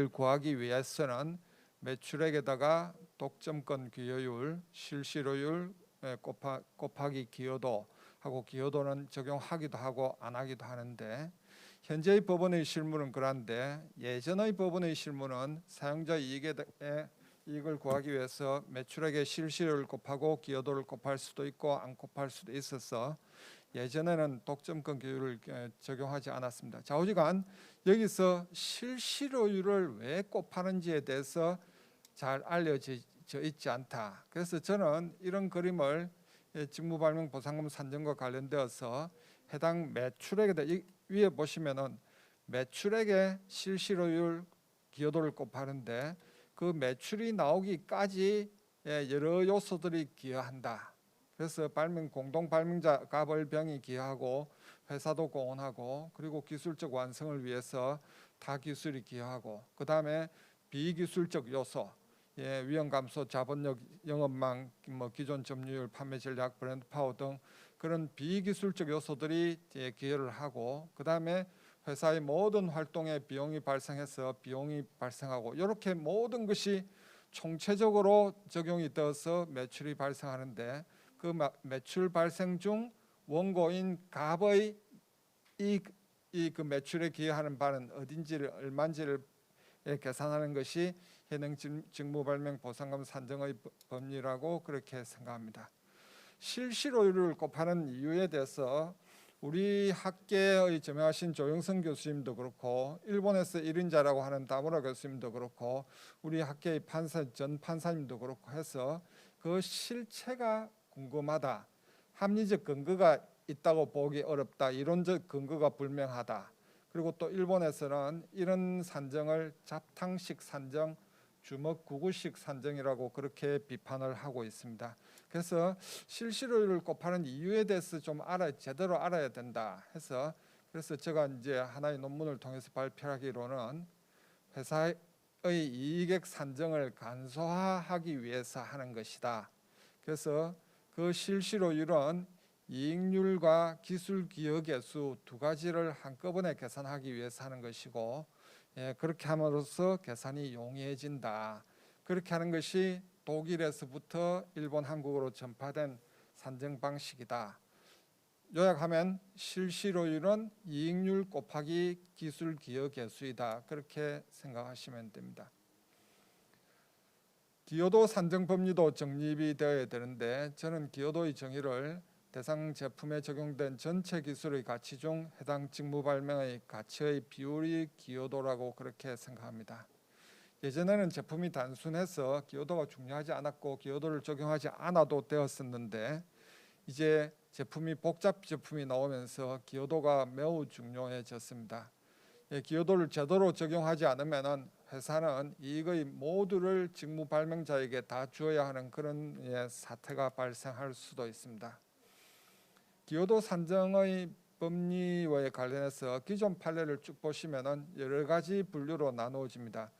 Speaker 5: 구하기 위해서는 매출액에다가 독점권 기여율, 실시료율 곱하기 기여도 하고, 기여도는 적용하기도 하고 안 하기도 하는데, 현재의 법원의 실무는 그런데 예전의 법원의 실무는 사용자 이익을 구하기 위해서 매출액의 실시료를 곱하고 기여도를 곱할 수도 있고 안 곱할 수도 있어서 예전에는 독점권 기여율을 적용하지 않았습니다. 좌우지간 여기서 실시료율을 왜 곱하는지에 대해서 잘 알려져 있지 않다. 그래서 저는 이런 그림을 직무발명보상금 산정과 관련되어서 해당 매출액에다 위에 보시면은 매출액의 실시료율 기여도를 곱하는데, 그 매출이 나오기까지 여러 요소들이 기여한다. 그래서 공동 발명자 가벌병이 기여하고 회사도 공헌하고, 그리고 기술적 완성을 위해서 타 기술이 기여하고, 그 다음에 비기술적 요소, 위험 감소, 자본력, 영업망, 기존 점유율, 판매 전략, 브랜드 파워 등 그런 비기술적 요소들이 기여를 하고, 그 다음에 회사의 모든 활동에 비용이 발생해서 비용이 발생하고, 이렇게 모든 것이 총체적으로 적용이 되어서 매출이 발생하는데, 그 매출 발생 중 원고인 갑의 그 매출에 기여하는 바는 어딘지를 얼마인지를 계산하는 것이 현행 직무발명보상금 산정의 법리라고 그렇게 생각합니다. 실시료율을 곱하는 이유에 대해서 우리 학계의 저명하신 조영선 교수님도 그렇고, 일본에서 1인자라고 하는 다무라 교수님도 그렇고, 우리 학계의 전 판사님도 그렇고 해서 그 실체가 궁금하다, 합리적 근거가 있다고 보기 어렵다. 이론적 근거가 불명하다. 그리고 또 일본에서는 이런 산정을 잡탕식 산정, 주먹구구식 산정이라고 그렇게 비판을 하고 있습니다. 그래서 실시료율을 곱하는 이유에 대해서 좀 제대로 알아야 된다 해서 그래서 제가 이제 하나의 논문을 통해서 발표하기로는 회사의 이익액 산정을 간소화하기 위해서 하는 것이다. 그래서 그 실시료율은 이익률과 기술 기여의 수 두 가지를 한꺼번에 계산하기 위해서 하는 것이고 그렇게 함으로써 계산이 용이해진다. 그렇게 하는 것이 독일에서부터 일본, 한국으로 전파된 산정 방식이다. 요약하면 실시료율은 이익률 곱하기 기술 기여 개수이다. 그렇게 생각하시면 됩니다. 기여도 산정 법리도 정립이 되어야 되는데 저는 기여도의 정의를 대상 제품에 적용된 전체 기술의 가치 중 해당 직무 발명의 가치의 비율이 기여도라고 그렇게 생각합니다. 예전에는 제품이 단순해서 기여도가 중요하지 않았고 기여도를 적용하지 않아도 되었었는데 이제 제품이 복잡 제품이 나오면서 기여도가 매우 중요해졌습니다. 기여도를 제대로 적용하지 않으면 회사는 이익의 모두를 직무 발명자에게 다 주어야 하는 그런 사태가 발생할 수도 있습니다. 기여도 산정의 법리와 관련해서 기존 판례를 쭉 보시면 여러 가지 분류로 나누어집니다.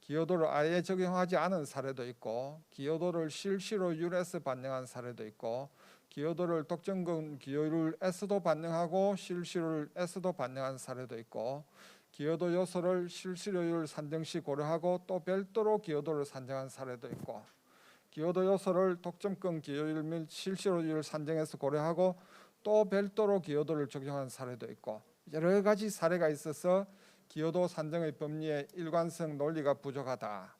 Speaker 5: 기여도를 아예 적용하지 않은 사례도 있고 기여도를 실시료율에서 반영한 사례도 있고 기여도를 독점금 기여율에서도 반영하고 실시료율에서도 반영한 사례도 있고 기여도 요소를 실시료율 산정 시 고려하고 또 별도로 기여도를 산정한 사례도 있고 기여도 요소를 독점금 기여율 및 실시료율 산정에서 고려하고 또 별도로 기여도를 적용한 사례도 있고 여러 가지 사례가 있어서 기여도 산정의 법리의 일관성 논리가 부족하다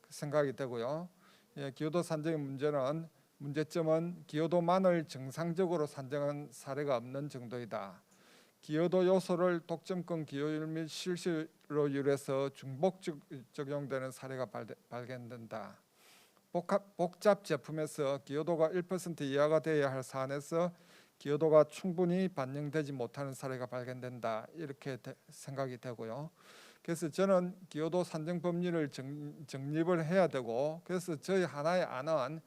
Speaker 5: 생각이 되고요. 기여도 산정의 문제점은 기여도만을 정상적으로 산정한 사례가 없는 정도이다. 기여도 요소를 독점권 기여율 및 실시료율에서 중복 적용되는 사례가 발견된다. 복잡 제품에서 기여도가 1% 이하가 되어야 할 사안에서 기여도가 충분히 반영되지 못하는 사례가 발견된다. 이렇게 생각이 되고요. 그래서 저는 기여도 산정 법리를 정립을 해야 되고 그래서 저희 하나의 안은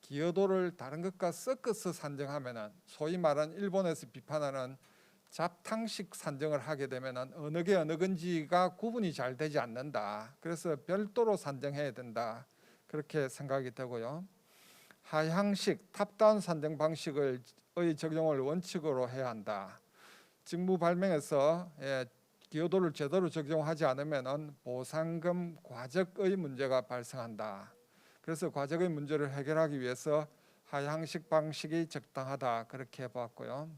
Speaker 5: 기여도를 다른 것과 섞어서 산정하면 소위 말하는 일본에서 비판하는 잡탕식 산정을 하게 되면 어느 게 어느 건지가 구분이 잘 되지 않는다. 그래서 별도로 산정해야 된다. 그렇게 생각이 되고요. 하향식 탑다운 산정 방식의 적용을 원칙으로 해야 한다. 직무 발명에서 기여도를 제대로 적용하지 않으면 보상금 과적의 문제가 발생한다. 그래서 과적의 문제를 해결하기 위해서 하향식 방식이 적당하다. 그렇게 보았고요.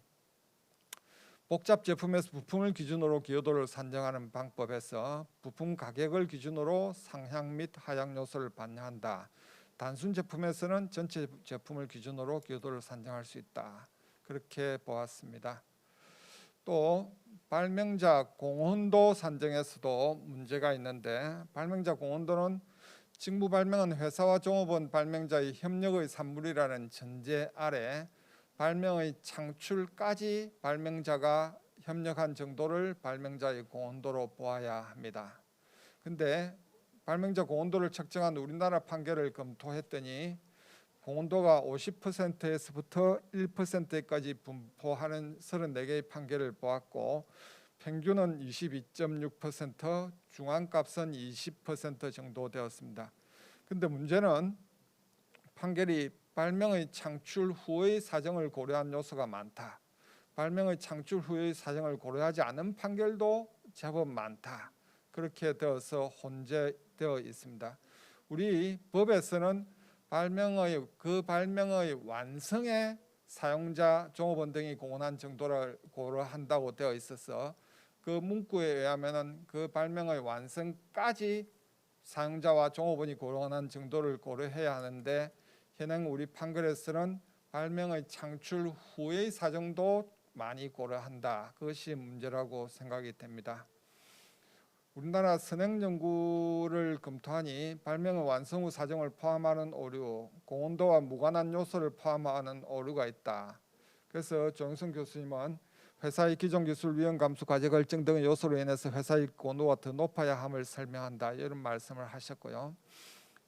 Speaker 5: 복잡 제품에서 부품을 기준으로 기여도를 산정하는 방법에서 부품 가격을 기준으로 상향 및 하향 요소를 반영한다. 단순 제품에서는 전체 제품을 기준으로 기여도를 산정할 수 있다. 그렇게 보았습니다. 또 발명자 공헌도 산정에서도 문제가 있는데 발명자 공헌도는 직무 발명은 회사와 종업원 발명자의 협력의 산물이라는 전제 아래 발명의 창출까지 발명자가 협력한 정도를 발명자의 공헌도로 보아야 합니다. 근데 발명자 공헌도를 측정한 우리나라 판결을 검토했더니 공헌도가 50%에서부터 1%까지 분포하는 34개의 판결을 보았고 평균은 22.6%, 중앙값은 20% 정도 되었습니다. 근데 문제는 판결이 발명의 창출 후의 사정을 고려한 요소가 많다. 발명의 창출 후의 사정을 고려하지 않은 판결도 제법 많다. 그렇게 되어서 혼재되어 있습니다. 우리 법에서는 발명의 완성에 사용자, 종업원 등이 공헌한 정도를 고려한다고 되어 있어서 그 문구에 의하면 그 발명의 완성까지 사용자와 종업원이 공헌한 정도를 고려해야 하는데 현행 우리 판결에서는 발명의 창출 후의 사정도 많이 고려한다. 그것이 문제라고 생각이 됩니다. 우리나라 선행 연구를 검토하니 발명의 완성 후 사정을 포함하는 오류, 공헌도와 무관한 요소를 포함하는 오류가 있다. 그래서 조영선 교수님은 회사의 기존 기술 위험 감수 과제 결정 등의 요소로 인해서 회사의 고도가 더 높아야 함을 설명한다 이런 말씀을 하셨고요.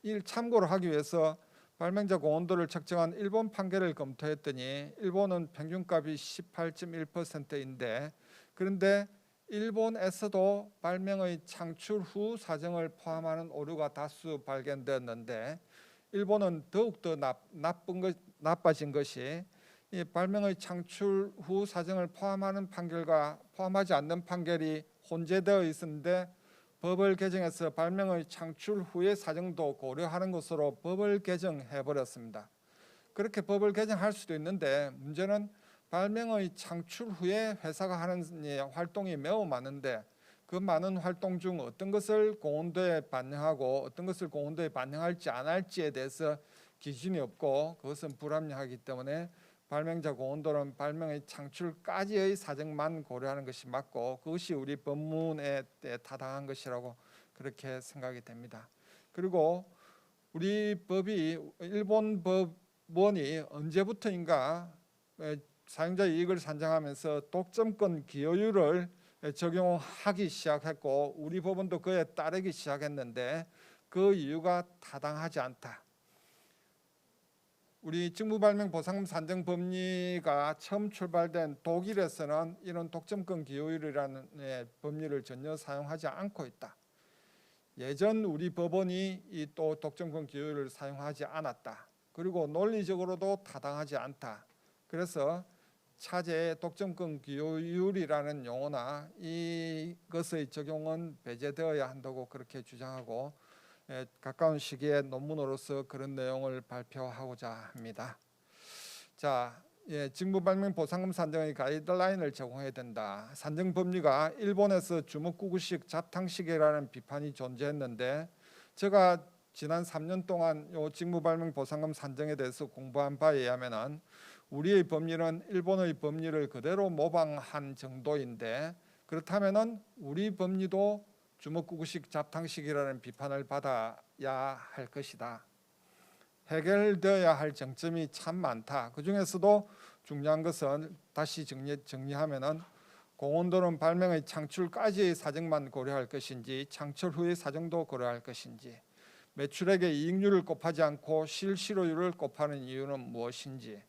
Speaker 5: 이를 참고로 하기 위해서 발명자 고온도를 측정한 일본 판결을 검토했더니 일본은 평균값이 18.1%인데 그런데 일본에서도 발명의 창출 후 사정을 포함하는 오류가 다수 발견되었는데 일본은 더욱더 나빠진 것이 이 발명의 창출 후 사정을 포함하는 판결과 포함하지 않는 판결이 혼재되어 있었는데 법을 개정해서 발명의 창출 후의 사정도 고려하는 것으로 법을 개정해 버렸습니다. 그렇게 법을 개정할 수도 있는데 문제는 발명의 창출 후에 회사가 하는 활동이 매우 많은데 그 많은 활동 중 어떤 것을 고온도에 반영하고 어떤 것을 고온도에 반영할지 안 할지에 대해서 기준이 없고 그것은 불합리하기 때문에 발명자 고온도는 발명의 창출까지의 사정만 고려하는 것이 맞고 그것이 우리 법문에 타당한 것이라고 그렇게 생각이 됩니다. 그리고 우리 법이 일본 법원이 언제부터인가 사용자 이익을 산정하면서 독점권 기여율을 적용하기 시작했고 우리 법원도 그에 따르기 시작했는데 그 이유가 타당하지 않다. 우리 직무발명 보상금 산정 법리가 처음 출발된 독일에서는 이런 독점권 기여율이라는 법리를 전혀 사용하지 않고 있다. 예전 우리 법원이 이 또 독점권 기여율을 사용하지 않았다. 그리고 논리적으로도 타당하지 않다. 그래서 차제에 독점권 기여율이라는 용어나 이것의 적용은 배제되어야 한다고 그렇게 주장하고 가까운 시기에 논문으로서 그런 내용을 발표하고자 합니다. 자, 직무발명 보상금 산정의 가이드라인을 제공해야 된다. 산정 법리가 일본에서 주먹구구식 잡탕식이라는 비판이 존재했는데 제가 지난 3년 동안 요 직무발명 보상금 산정에 대해서 공부한 바에 의하면은 우리의 법리는 일본의 법리를 그대로 모방한 정도인데 그렇다면은 우리 법리도 주먹구구식 잡탕식이라는 비판을 받아야 할 것이다. 해결되어야 할 정점이 참 많다. 그 중에서도 중요한 것은 다시 정리하면은 고온도는 발명의 창출까지의 사정만 고려할 것인지 창출 후의 사정도 고려할 것인지 매출액의 이익률을 곱하지 않고 실실효율을 곱하는 이유는 무엇인지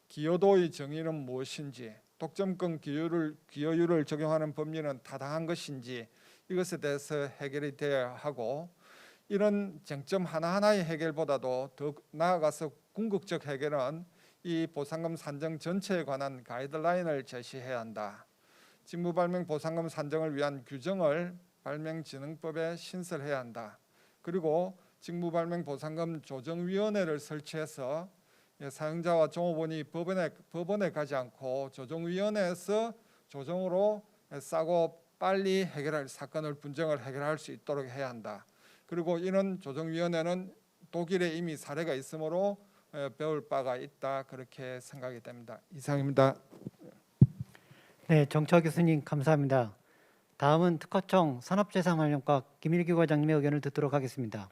Speaker 5: 기여도의 정의는 무엇인지 독점권 기여율을 적용하는 법리는 타당한 것인지 이것에 대해서 해결이 되어야 하고 이런 쟁점 하나하나의 해결보다도 더 나아가서 궁극적 해결은 이 보상금 산정 전체에 관한 가이드라인을 제시해야 한다. 직무발명 보상금 산정을 위한 규정을 발명진흥법에 신설해야 한다. 그리고 직무발명 보상금 조정위원회를 설치해서 사용자와 종업원이 법원에 가지 않고 조정위원회에서 조정으로 싸고 빨리 해결할 사건을 분쟁을 해결할 수 있도록 해야 한다. 그리고 이런 조정위원회는 독일에 이미 사례가 있으므로 배울 바가 있다 그렇게 생각이 됩니다. 이상입니다.
Speaker 2: 네, 정철 교수님 감사합니다. 다음은 특허청 산업재산활용과 김일규 과장님의 의견을 듣도록 하겠습니다.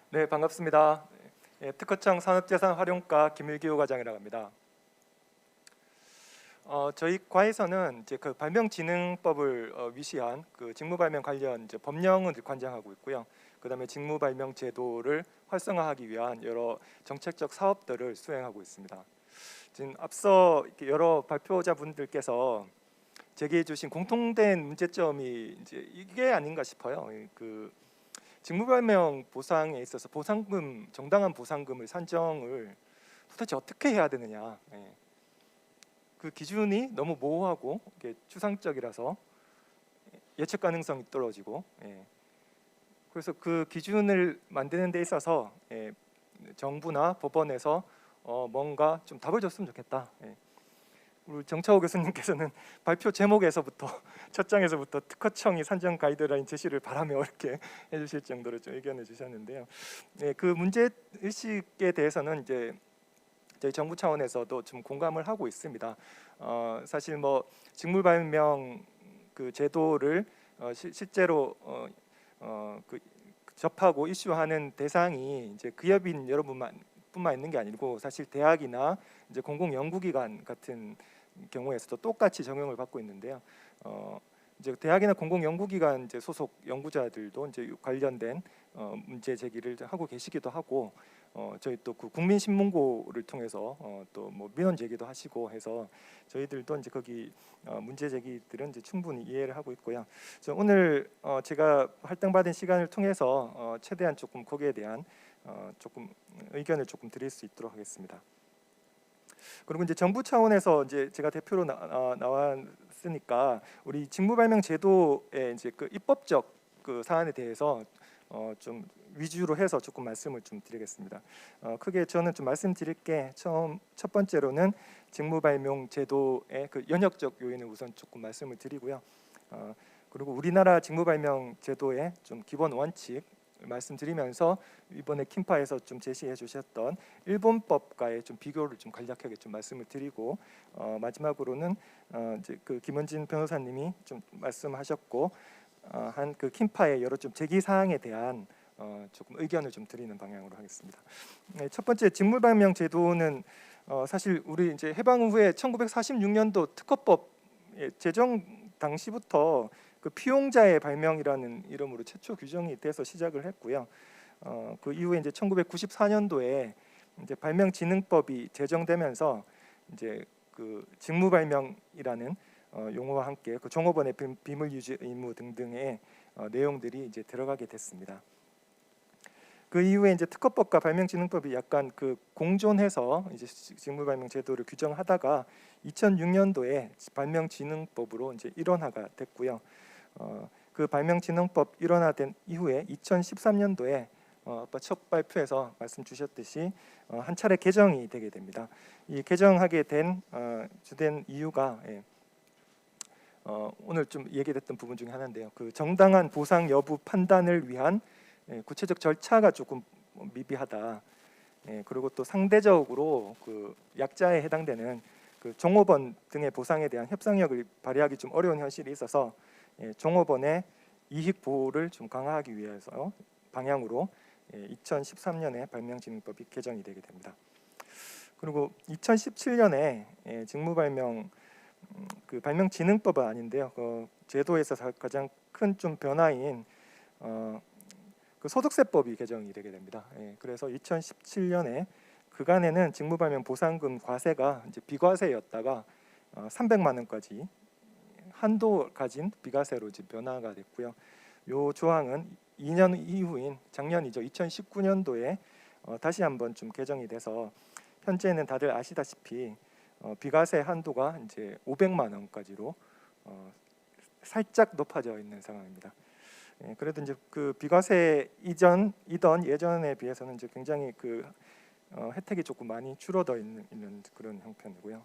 Speaker 6: 네, 반갑습니다. 특허청 산업재산활용과 김일규 과장이라고 합니다. 저희 과에서는 이제 그 발명진흥법을 위시한 그 직무발명 관련 이제 법령을 관장하고 있고요. 그다음에 직무발명 제도를 활성화하기 위한 여러 정책적 사업들을 수행하고 있습니다. 지금 앞서 여러 발표자분들께서 제기해 주신 공통된 문제점이 이제 이게 아닌가 싶어요. 그 직무발명 보상에 있어서 보상금 정당한 보상금을 산정을 도대체 어떻게 해야 되느냐. 그 기준이 너무 모호하고 추상적이라서 예측 가능성이 떨어지고 그래서 그 기준을 만드는 데 있어서 정부나 법원에서 뭔가 좀 답을 줬으면 좋겠다. 우리 정차호 교수님께서는 발표 제목에서부터 첫 장에서부터 특허청이 산정 가이드라인 제시를 바라며 이렇게 해주실 정도로 좀 의견을 주셨는데요. 그 문제 의식에 대해서는 이제 저희 정부 차원에서도 좀 공감을 하고 있습니다. 사실 뭐 직무발명 그 제도를 실제로 그 접하고 이슈하는 대상이 이제 기업인 여러분만 직무법뿐만 있는 게 아니고 사실 대학이나 이제 공공연구기관 같은 경우에서도 똑같이 적용을 받고 있는데요. 이제 대학이나 공공연구기관 이제 소속 연구자들도 이제 관련된 문제 제기를 하고 계시기도 하고, 저희 또 그 국민신문고를 통해서 또 뭐 민원 제기도 하시고 해서 저희들도 이제 거기 문제 제기들은 이제 충분히 이해를 하고 있고요. 그래서 오늘 제가 활동받은 시간을 통해서 최대한 조금 거기에 대한 조금 의견을 조금 드릴 수 있도록 하겠습니다. 그리고 이제 정부 차원에서 이제 제가 대표로 나왔으니까 우리 직무발명 제도의 이제 그 입법적 그 사안에 대해서 좀 위주로 해서 조금 말씀을 좀 드리겠습니다. 크게 저는 좀 말씀드릴 게 첫 번째로는 직무발명 제도의 그 연역적 요인을 우선 조금 말씀을 드리고요. 그리고 우리나라 직무발명 제도의 좀 기본 원칙 말씀드리면서 이번에 킴파에서 좀 제시해 주셨던 일본법과의 좀 비교를 좀 간략하게 좀 말씀을 드리고, 마지막으로는 이제 그 김원진 변호사님이 좀 말씀하셨고 한 그 킴파의 여러 좀 제기 사항에 대한 조금 의견을 좀 드리는 방향으로 하겠습니다. 네, 첫 번째 직무발명 제도는 사실 우리 이제 해방 후에 1946년도 특허법 제정 당시부터 그 피용자의 발명이라는 이름으로 최초 규정이 돼서 시작을 했고요. 그 이후에 이제 1994년도에 이제 발명진흥법이 제정되면서 이제 그 직무발명이라는 용어와 함께 그 종업원의 비밀 유지 의무 등등의 내용들이 이제 들어가게 됐습니다. 그 이후에 이제 특허법과 발명진흥법이 약간 그 공존해서 이제 직무발명 제도를 규정하다가 2006년도에 발명진흥법으로 이제 일원화가 됐고요. 그 발명진흥법 일원화된 이후에 2013년도에 아까 첫 발표에서 말씀 주셨듯이 한 차례 개정이 되게 됩니다. 이 개정하게 된 주된 이유가 오늘 좀 얘기됐던 부분 중에 하나인데요. 그 정당한 보상 여부 판단을 위한 구체적 절차가 조금 미비하다. 그리고 또 상대적으로 그 약자에 해당되는 그 종업원 등의 보상에 대한 협상력을 발휘하기 좀 어려운 현실이 있어서 종업원의 이익 보호를 좀 강화하기 위해서 방향으로 2013년에 발명진흥법이 개정이 되게 됩니다. 그리고 2017년에 직무발명 그 발명진흥법은 아닌데요. 그 제도에서 가장 큰 좀 변화인 그 소득세법이 개정이 되게 됩니다. 그래서 2017년에 그간에는 직무발명 보상금 과세가 이제 비과세였다가 300만 원까지 한도 가진 비과세로 이제 변화가 됐고요. 요 조항은 2년 이후인 작년이죠. 2019년도에 다시 한번 좀 개정이 돼서 현재는 다들 아시다시피 비과세 한도가 이제 500만 원까지로 살짝 높아져 있는 상황입니다. 그래도 이제 그 비과세 이전 예전에 비해서는 이제 굉장히 그 혜택이 조금 많이 줄어들어 있는 그런 형편이고요.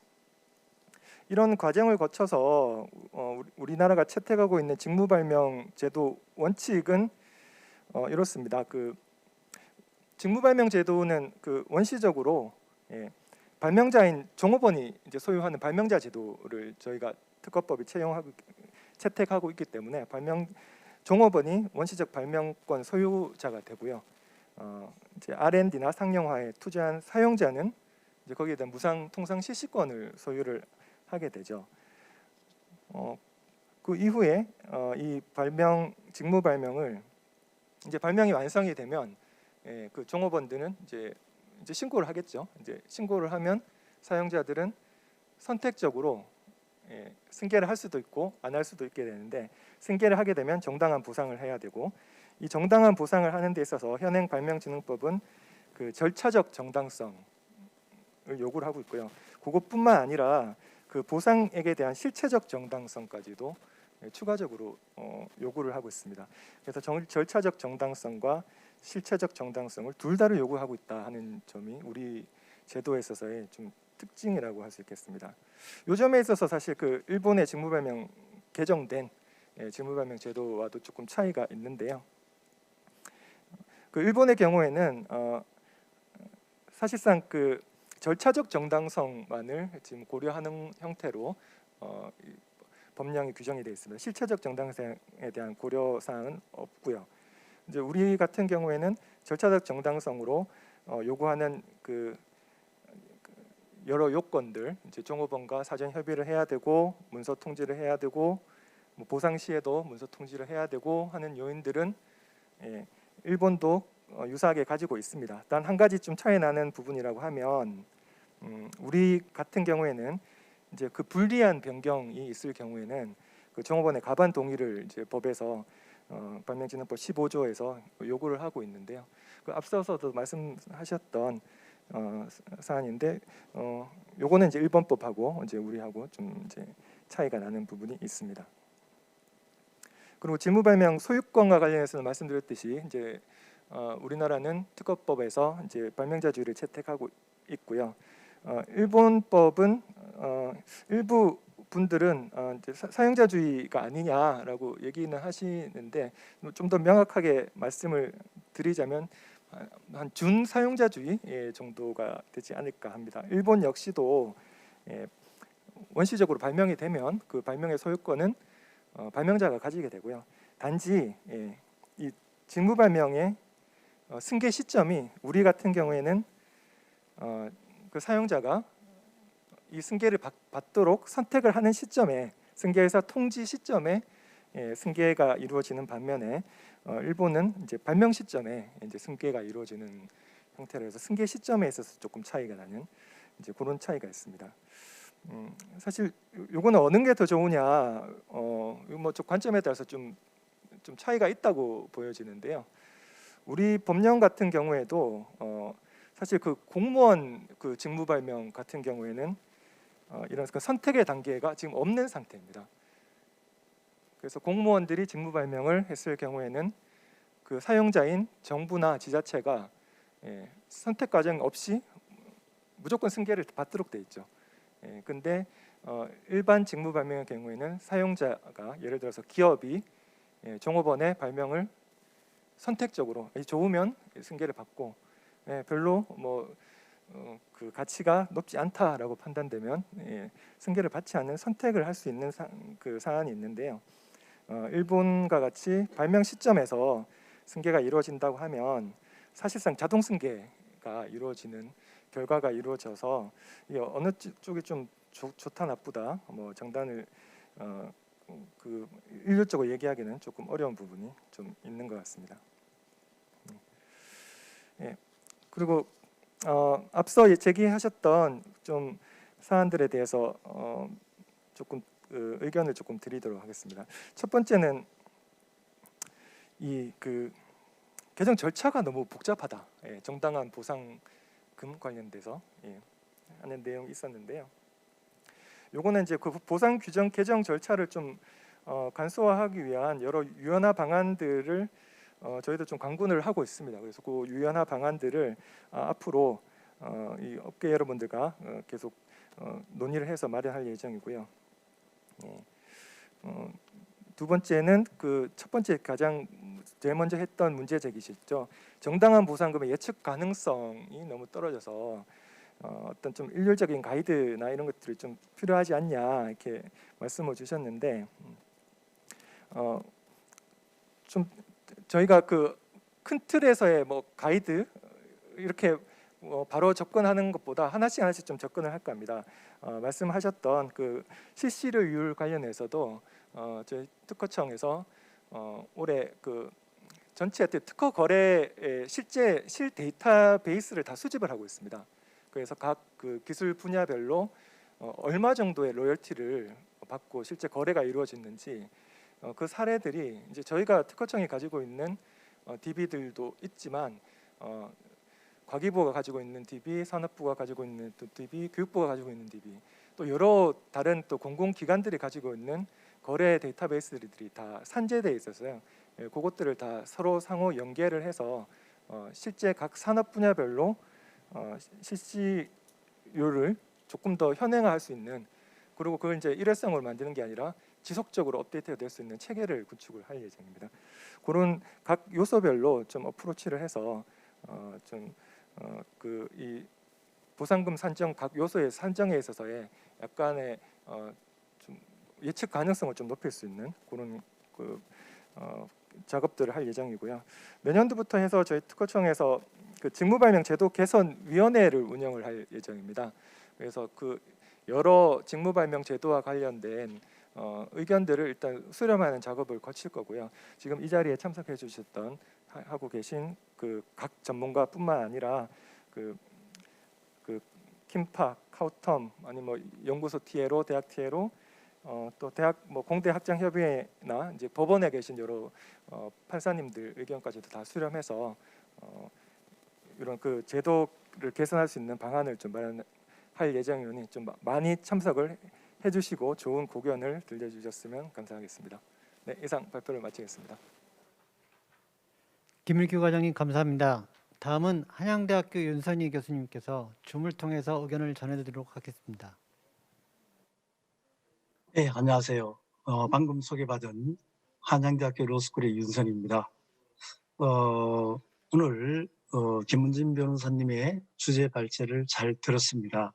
Speaker 6: 이런 과정을 거쳐서 우리나라가 채택하고 있는 직무발명 제도 원칙은 이렇습니다. 그 직무발명 제도는 그 원시적으로 발명자인 종업원이 이제 소유하는 발명자 제도를 저희가 특허법이 채택하고 있기 때문에 종업원이 원시적 발명권 소유자가 되고요. 이제 R&D나 상용화에 투자한 사용자는 이제 거기에 대한 무상 통상 실시권을 소유를 하게 되죠. 그 이후에 이 직무 발명을 이제 발명이 완성이 되면 그 종업원들은 이제 신고를 하겠죠. 이제 신고를 하면 사용자들은 선택적으로 승계를 할 수도 있고 안 할 수도 있게 되는데, 승계를 하게 되면 정당한 보상을 해야 되고, 이 정당한 보상을 하는 데 있어서 현행 발명진흥법은 그 절차적 정당성을 요구를 하고 있고요. 그것뿐만 아니라 그 보상액에 대한 실체적 정당성까지도 추가적으로 요구를 하고 있습니다. 그래서 절차적 정당성과 실체적 정당성을 둘 다를 요구하고 있다 하는 점이 우리 제도에 있어서의 좀 특징이라고 할 수 있겠습니다. 요 점에 있어서 사실 그 일본의 직무발명 개정된 직무발명 제도와도 조금 차이가 있는데요. 그 일본의 경우에는 사실상 그 절차적 정당성만을 지금 고려하는 형태로 법령이 규정이 되어 있습니다. 실체적 정당성에 대한 고려 사항은 없고요. 이제 우리 같은 경우에는 절차적 정당성으로 요구하는 그 여러 요건들, 이제 종업원과 사전 협의를 해야 되고 문서 통지를 해야 되고 뭐 보상 시에도 문서 통지를 해야 되고 하는 요인들은 일본도 유사하게 가지고 있습니다. 단 한 가지 좀 차이 나는 부분이라고 하면 우리 같은 경우에는 이제 그 불리한 변경이 있을 경우에는 그 종업원의 가반 동의를 이제 법에서 발명진흥법 15조에서 요구를 하고 있는데요. 그 앞서서도 말씀하셨던 사안인데 요거는 이제 일본법하고 이제 우리하고 좀 이제 차이가 나는 부분이 있습니다. 그리고 직무발명 소유권과 관련해서는 말씀드렸듯이 이제 우리나라는 특허법에서 이제 발명자주의를 채택하고 있고요. 일본법은 일부 분들은 이제 사용자주의가 아니냐라고 얘기는 하시는데 좀 더 명확하게 말씀을 드리자면 한 준사용자주의 정도가 되지 않을까 합니다. 일본 역시도 원시적으로 발명이 되면 그 발명의 소유권은 발명자가 가지게 되고요. 단지 이 직무발명의 승계 시점이 우리 같은 경우에는 그 사용자가 이 승계를 받도록 선택을 하는 시점에 승계회사 통지 시점에 승계가 이루어지는 반면에 일본은 이제 발명 시점에 이제 승계가 이루어지는 형태라서 승계 시점에 있어서 조금 차이가 나는 이제 그런 차이가 있습니다. 사실 요거는 어느 게 더 좋으냐 뭐 좀 관점에 따라서 좀 차이가 있다고 보여지는데요. 우리 법령 같은 경우에도 사실 그 공무원 그 직무 발명 같은 경우에는 이런 그 선택의 단계가 지금 없는 상태입니다. 그래서 공무원들이 직무 발명을 했을 경우에는 그 사용자인 정부나 지자체가 선택 과정 없이 무조건 승계를 받도록 돼 있죠. 근데 일반 직무 발명의 경우에는 사용자가 예를 들어서 기업이 종업원의 발명을 선택적으로 좋으면 승계를 받고 별로 뭐 그 가치가 높지 않다라고 판단되면 승계를 받지 않는 선택을 할 수 있는 그 사안이 있는데요. 일본과 같이 발명 시점에서 승계가 이루어진다고 하면 사실상 자동 승계가 이루어지는 결과가 이루어져서 이게 어느 쪽이 좀 좋다 나쁘다 뭐 장단을 그 일률적으로 얘기하기는 조금 어려운 부분이 좀 있는 것 같습니다. 그리고 앞서 제기하셨던 좀 사안들에 대해서 조금 의견을 조금 드리도록 하겠습니다. 첫 번째는 이 그 개정 절차가 너무 복잡하다. 정당한 보상금 관련돼서 하는 내용이 있었는데요. 요거는 이제 그 보상 규정 개정 절차를 좀 간소화하기 위한 여러 유연화 방안들을 저희도 좀 강구를 하고 있습니다. 그래서 그 유연화 방안들을 앞으로 이 업계 여러분들과 계속 논의를 해서 마련할 예정이고요. 두 번째는 그 첫 번째 가장 제일 먼저 했던 문제 제기시죠. 정당한 보상금의 예측 가능성이 너무 떨어져서 어떤 좀 일률적인 가이드나 이런 것들이 좀 필요하지 않냐 이렇게 말씀을 주셨는데 좀 저희가 그 큰 틀에서의 뭐 가이드 이렇게 바로 접근하는 것보다 하나씩 좀 접근을 할까 합니다. 말씀하셨던 그 실시료율 관련해서도 저희 특허청에서 올해 그 전체 특허 거래의 실 데이터베이스를 다 수집을 하고 있습니다. 그래서 각 그 기술 분야별로 얼마 정도의 로열티를 받고 실제 거래가 이루어졌는지 그 사례들이 이제 저희가 특허청이 가지고 있는 DB들도 있지만 과기부가 가지고 있는 DB, 산업부가 가지고 있는 또 DB, 교육부가 가지고 있는 DB, 또 여러 다른 또 공공기관들이 가지고 있는 거래 데이터베이스들이 다 산재되어 있어서요. 그것들을 다 서로 상호 연계를 해서 실제 각 산업 분야별로 실시율을 조금 더 현행화할 수 있는, 그리고 그걸 이제 일회성으로 만드는 게 아니라 지속적으로 업데이트가 될 수 있는 체계를 구축을 할 예정입니다. 그런 각 요소별로 좀 어프로치를 해서 좀 그 이 보상금 산정 각 요소의 산정에 있어서의 약간의 좀 예측 가능성을 좀 높일 수 있는 그런 그 작업들을 할 예정이고요. 내년도부터 해서 저희 특허청에서 그 직무발명제도 개선위원회를 운영을 할 예정입니다. 그래서 그 여러 직무발명제도와 관련된 의견들을 일단 수렴하는 작업을 거칠 거고요. 지금 이 자리에 참석해 주셨던 하고 계신 그 각 전문가뿐만 아니라 그 킴파, 카우텀 아니 뭐 연구소 TA로, 대학 TA로 또 대학 뭐 공대 학장 협의회나 이제 법원에 계신 여러 판사님들 의견까지도 다 수렴해서 이런 그 제도를 개선할 수 있는 방안을 좀 마련할 예정이니 좀 많이 참석을 해주시고 좋은 고견을 들려주셨으면 감사하겠습니다. 네, 이상 발표를 마치겠습니다.
Speaker 2: 김일규 과장님 감사합니다. 다음은 한양대학교 윤선희 교수님께서 줌을 통해서 의견을 전해드리도록 하겠습니다.
Speaker 7: 네, 안녕하세요. 방금 소개받은 한양대학교 로스쿨의 윤선입니다. 오늘 김문진 변호사님의 주제 발제를 잘 들었습니다.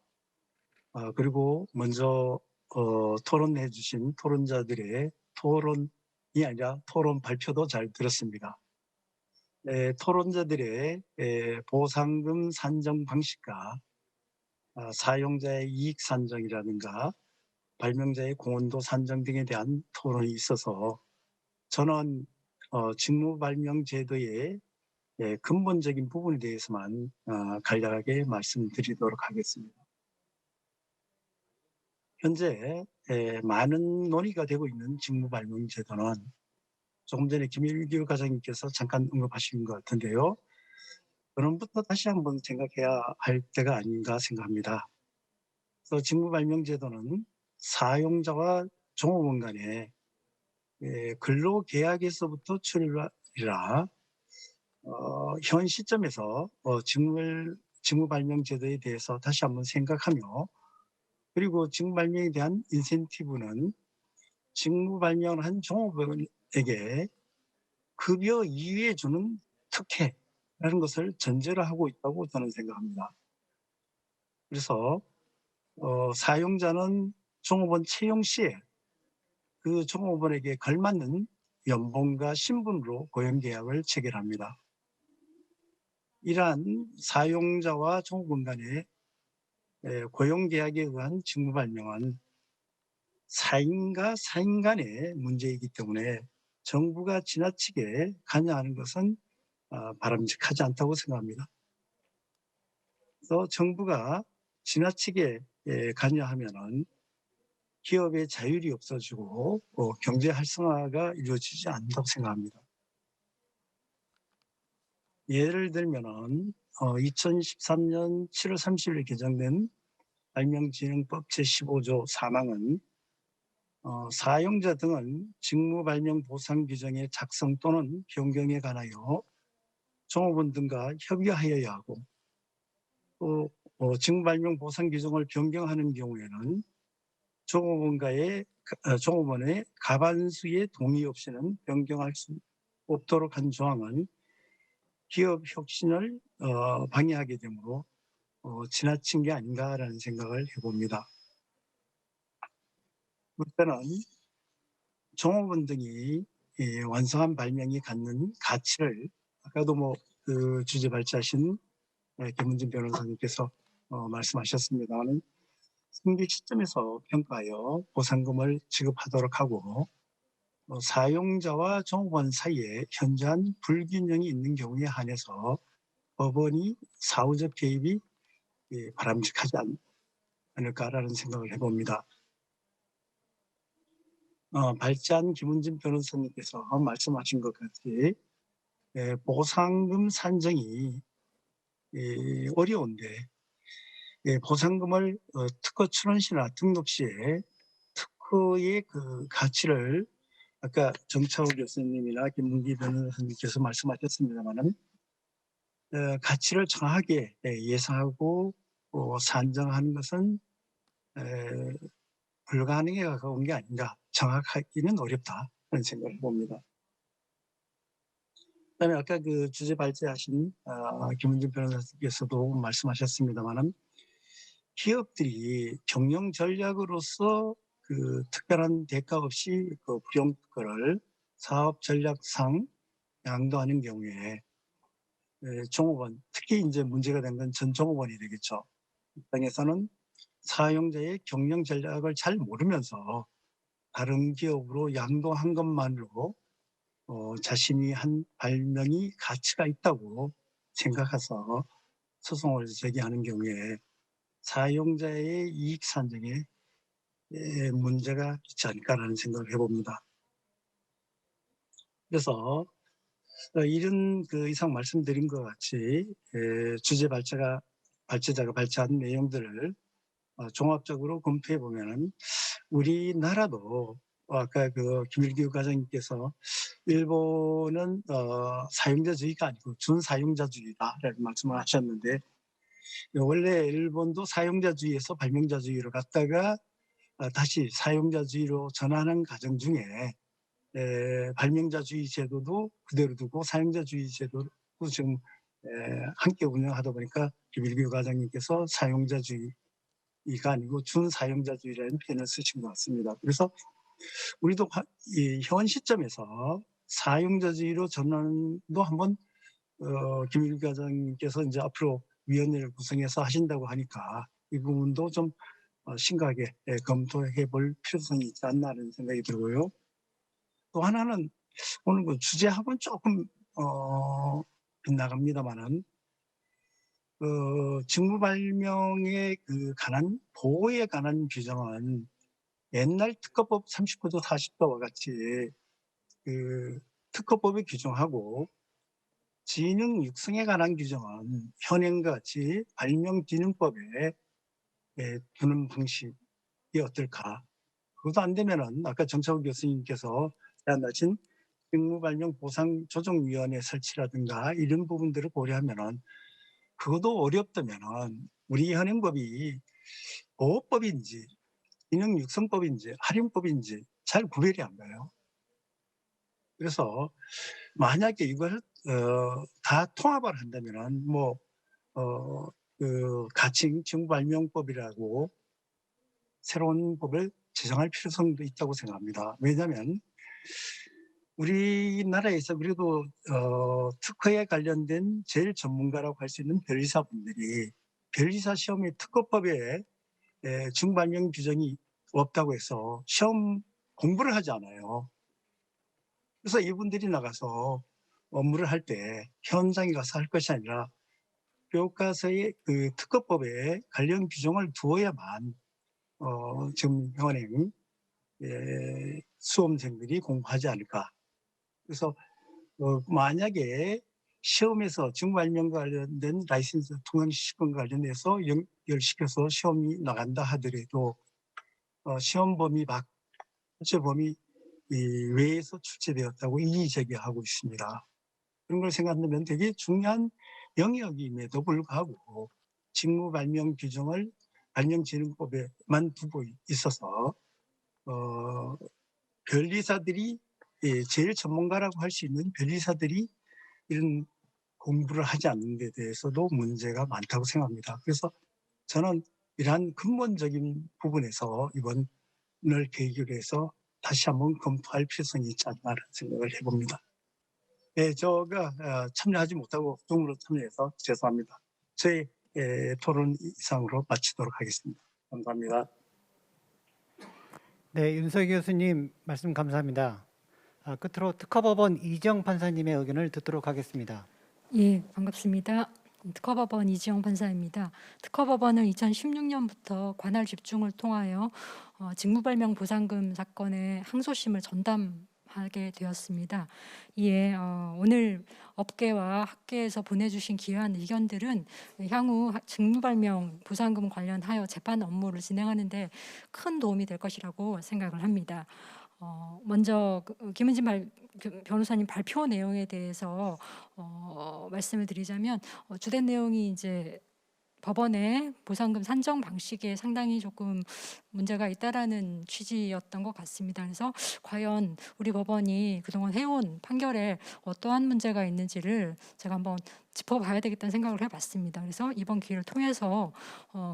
Speaker 7: 그리고 먼저 토론해 주신 토론자들의 토론이 아니라 토론 발표도 잘 들었습니다. 토론자들의 보상금 산정 방식과 사용자의 이익 산정이라든가 발명자의 공헌도 산정 등에 대한 토론이 있어서 저는 직무발명제도의 근본적인 부분에 대해서만 간략하게 말씀드리도록 하겠습니다. 현재 많은 논의가 되고 있는 직무발명제도는 조금 전에 김일규 과장님께서 잠깐 언급하신 것 같은데요. 그럼부터 다시 한번 생각해야 할 때가 아닌가 생각합니다. 그래서 직무발명제도는 사용자와 종업원 간의 근로계약에서부터 출발이라 현 시점에서 직무발명제도에 대해서 다시 한번 생각하며 그리고 직무발명에 대한 인센티브는 직무발명을 한 종업원에게 급여 이외에 주는 특혜라는 것을 전제로 하고 있다고 저는 생각합니다. 그래서 사용자는 종업원 채용 시에 그 종업원에게 걸맞는 연봉과 신분으로 고용계약을 체결합니다. 이러한 사용자와 종업원 간의 고용계약에 의한 직무발명은 사인과 사인 간의 문제이기 때문에 정부가 지나치게 관여하는 것은 바람직하지 않다고 생각합니다. 그래서 정부가 지나치게 관여하면은 기업의 자율이 없어지고 경제 활성화가 이루어지지 않는다고 생각합니다. 예를 들면은 2013년 7월 30일 개정된 발명진흥법 제15조 4항은 사용자 등은 직무발명 보상 규정의 작성 또는 변경에 관하여 종업원 등과 협의하여야 하고 또 직무발명 보상 규정을 변경하는 경우에는 종업원의 가반수의 동의 없이는 변경할 수 없도록 한 조항은 기업 혁신을 방해하게 되므로 지나친 게 아닌가라는 생각을 해봅니다. 그때는 종업원 등이 완성한 발명이 갖는 가치를 아까도 그 주제 발제하신 김문진 변호사님께서 말씀하셨습니다만 승계 시점에서 평가하여 보상금을 지급하도록 하고 사용자와 종업원 사이에 현저한 불균형이 있는 경우에 한해서 법원이 사후적 개입이 바람직하지 않을까라는 생각을 해봅니다. 발제한 김문진 변호사님께서 말씀하신 것 같이 보상금 산정이 어려운데 보상금을 특허 출원 시나 등록 시에 특허의 그 가치를 아까 정차호 교수님이나 김문기 변호사님께서 말씀하셨습니다만은 가치를 정확하게 예상하고 산정하는 것은 불가능에 가까운 게 아닌가, 정확하기는 어렵다는 생각을 봅니다. 그다음에 아까 그 주제 발제하신 김문진 변호사께서도 말씀하셨습니다만은 기업들이 경영 전략으로서 그 특별한 대가 없이 그 불용 특허를 사업 전략상 양도하는 경우에 종업원, 특히 이제 문제가 된 건 전 종업원이 되겠죠. 입장에서는 사용자의 경영 전략을 잘 모르면서 다른 기업으로 양도한 것만으로 자신이 한 발명이 가치가 있다고 생각해서 소송을 제기하는 경우에 사용자의 이익 산정에 문제가 있지 않을까라는 생각을 해봅니다. 그래서 이런 그 이상 말씀드린 것 같이 주제 발제자가 발제한 내용들을 종합적으로 검토해 보면은 우리나라도 아까 그 김일규 과장님께서 일본은 사용자주의가 아니고 준사용자주의다라는 말씀을 하셨는데 원래 일본도 사용자주의에서 발명자주의로 갔다가 다시 사용자주의로 전환하는 과정 중에 발명자주의 제도도 그대로 두고 사용자주의 제도도 지금 함께 운영하다 보니까 김일규 과장님께서 사용자주의가 아니고 준사용자주의라는 표현을 쓰신 것 같습니다. 그래서 우리도 현 시점에서 사용자주의로 전환도 한번 김일규 과장님께서 이제 앞으로 위원회를 구성해서 하신다고 하니까 이 부분도 좀 심각하게 검토해 볼 필요성이 있지 않나 하는 생각이 들고요. 또 하나는 오늘 그 주제하고는 조금 빗나갑니다만은 직무 발명에 관한 보호에 관한 규정은 옛날 특허법 39도 40도와 같이 그 특허법의 규정하고 지능 육성에 관한 규정은 현행과 같이 발명진흥법에 두는 방식이 어떨까? 그것도 안 되면은 아까 정창훈 교수님께서 제안하신 직무발명보상조정위원회 설치라든가 이런 부분들을 고려하면은 그것도 어렵다면은 우리 현행법이 보호법인지 기능육성법인지 할인법인지 잘 구별이 안 가요. 그래서 만약에 이걸 다 통합을 한다면은 그 가칭 직무발명법이라고 새로운 법을 제정할 필요성도 있다고 생각합니다. 왜냐하면 우리나라에서 그래도 특허에 관련된 제일 전문가라고 할 수 있는 변리사분들이 변리사 시험에 특허법에 직무발명 규정이 없다고 해서 시험 공부를 하지 않아요. 그래서 이분들이 나가서 업무를 할 때 현장에 가서 할 것이 아니라 교과서의 그 특허법에 관련 규정을 두어야만 지금 현행 수험생들이 공부하지 않을까. 그래서 만약에 시험에서 직무발명과 관련된 라이센스 통행시권과 관련해서 연결시켜서 시험이 나간다 하더라도 시험 범위 밖, 출제 범위 외에서 출제되었다고 이의 제기하고 있습니다. 그런 걸 생각하면 되게 중요한 영역임에도 불구하고 직무발명 규정을 발명진흥법에만 두고 있어서 변리사들이 제일 전문가라고 할 수 있는 변리사들이 이런 공부를 하지 않는 데 대해서도 문제가 많다고 생각합니다. 그래서 저는 이러한 근본적인 부분에서 이번을 계기로 해서 다시 한번 검토할 필요성이 있지 않나라는 생각을 해봅니다. 네, 제가 참여하지 못하고 줌으로 참여해서 죄송합니다. 저희 토론 이상으로 마치도록 하겠습니다. 감사합니다.
Speaker 2: 네, 윤석희 교수님 말씀 감사합니다. 끝으로 특허법원 이정 판사님의 의견을 듣도록 하겠습니다.
Speaker 8: 예, 반갑습니다. 특허법원 이지영 판사입니다. 특허법원은 2016년부터 관할 집중을 통하여 직무발명 보상금 사건의 항소심을 전담하게 되었습니다. 이에 오늘 업계와 학계에서 보내주신 귀한 의견들은 향후 직무발명 보상금 관련하여 재판 업무를 진행하는 데 큰 도움이 될 것이라고 생각을 합니다. 먼저 김은진 변호사님 발표 내용에 대해서 말씀을 드리자면 주된 내용이 이제 법원의 보상금 산정 방식에 상당히 조금 문제가 있다라는 취지였던 것 같습니다. 그래서 과연 우리 법원이 그동안 해온 판결에 어떠한 문제가 있는지를 제가 한번 짚어봐야 되겠다는 생각을 해봤습니다. 그래서 이번 기회를 통해서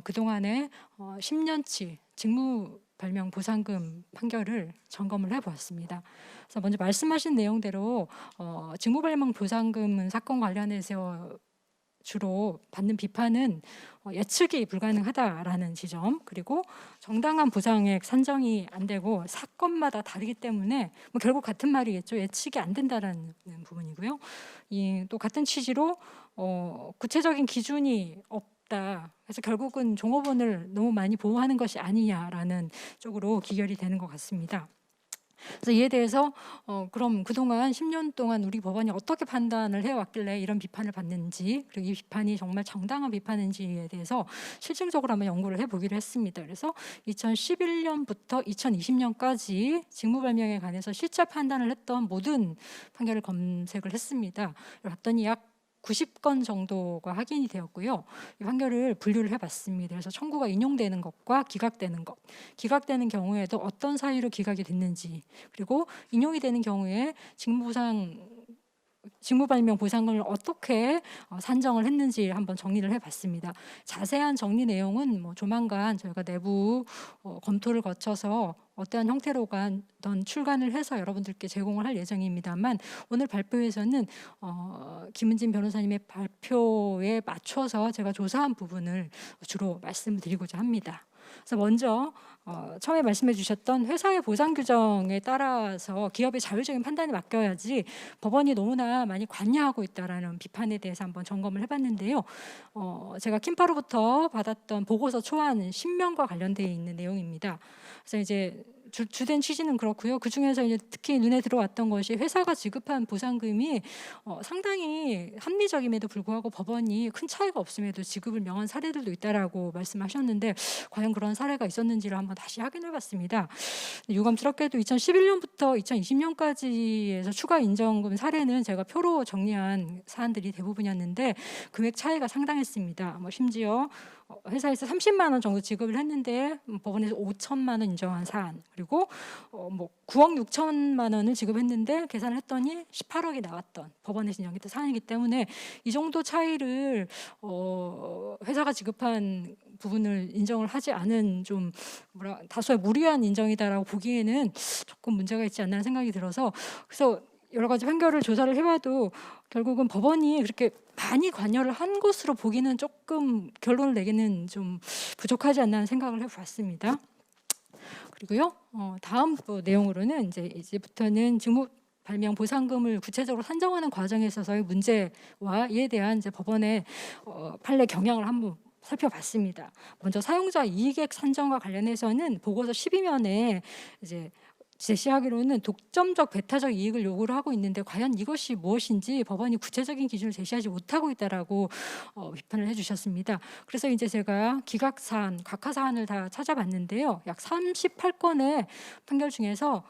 Speaker 8: 그동안에 10년치 직무 발명 보상금 판결을 점검을 해보았습니다. 그래서 먼저 말씀하신 내용대로 직무발명 보상금 사건 관련해서 주로 받는 비판은 예측이 불가능하다라는 지점, 그리고 정당한 보상액 산정이 안 되고 사건마다 다르기 때문에 결국 같은 말이겠죠. 예측이 안 된다라는 부분이고요. 또 같은 취지로 구체적인 기준이 없다. 그래서 결국은 종업원을 너무 많이 보호하는 것이 아니냐라는 쪽으로 기결이 되는 것 같습니다. 그래서 이에 대해서 그럼 그동안 10년 동안 우리 법원이 어떻게 판단을 해왔길래 이런 비판을 받는지, 그리고 이 비판이 정말 정당한 비판인지에 대해서 실증적으로 한번 연구를 해보기로 했습니다. 그래서 2011년부터 2020년까지 직무발명에 관해서 실제 판단을 했던 모든 판결을 검색을 했습니다. 봤더니 약 90건 정도가 확인이 되었고요. 이 판결을 분류를 해봤습니다. 그래서 청구가 인용되는 것과 기각되는 것, 기각되는 경우에도 어떤 사유로 기각이 됐는지, 그리고 인용이 되는 경우에 직무발명 보상금을 어떻게 산정을 했는지 한번 정리를 해봤습니다. 자세한 정리 내용은 조만간 저희가 내부 검토를 거쳐서 어떠한 형태로건 출간을 해서 여러분들께 제공을 할 예정입니다만, 오늘 발표에서는 김은진 변호사님의 발표에 맞춰서 제가 조사한 부분을 주로 말씀을 드리고자 합니다. 그래서 먼저 처음에 말씀해 주셨던 회사의 보상 규정에 따라서 기업의 자율적인 판단에 맡겨야지 법원이 너무나 많이 관여하고 있다라는 비판에 대해서 한번 점검을 해봤는데요. 제가 킴파로부터 받았던 보고서 초안 10면과 관련되어 있는 내용입니다. 그래서 이제 주된 취지는 그렇고요. 그 중에서 이제 특히 눈에 들어왔던 것이 회사가 지급한 보상금이 상당히 합리적임에도 불구하고 법원이 큰 차이가 없음에도 지급을 명한 사례들도 있다라고 말씀하셨는데, 과연 그런 사례가 있었는지를 한번 다시 확인해봤습니다. 유감스럽게도 2011년부터 2020년까지에서 추가 인정금 사례는 제가 표로 정리한 사안들이 대부분이었는데 금액 차이가 상당했습니다. 심지어 회사에서 30만 원 정도 지급을 했는데 법원에서 5천만 원 인정한 사안, 그리고 9억 6천만 원을 지급했는데 계산을 했더니 18억이 나왔던 법원에서 인정했던 사안이기 때문에 이 정도 차이를 회사가 지급한 부분을 인정을 하지 않은 좀 다소의 무리한 인정이다라고 보기에는 조금 문제가 있지 않나 생각이 들어서, 그래서 여러 가지 판결을 조사를 해봐도 결국은 법원이 그렇게 많이 관여를 한 것으로 보기는 조금 결론을 내기는 좀 부족하지 않나 생각을 해봤습니다. 그리고요, 다음 내용으로는 이제부터는 직무 발명 보상금을 구체적으로 산정하는 과정에 있어서의 문제와 이에 대한 이제 법원의 판례 경향을 한번 살펴봤습니다. 먼저 사용자 이익액 산정과 관련해서는 보고서 12면에 이제 제시하기로는 독점적 배타적 이익을 요구를 하고 있는데 과연 이것이 무엇인지 법원이 구체적인 기준을 제시하지 못하고 있다라고 비판을 해주셨습니다. 그래서 이제 제가 기각 사안, 각하 사안을 다 찾아봤는데요. 약 38건의 판결 중에서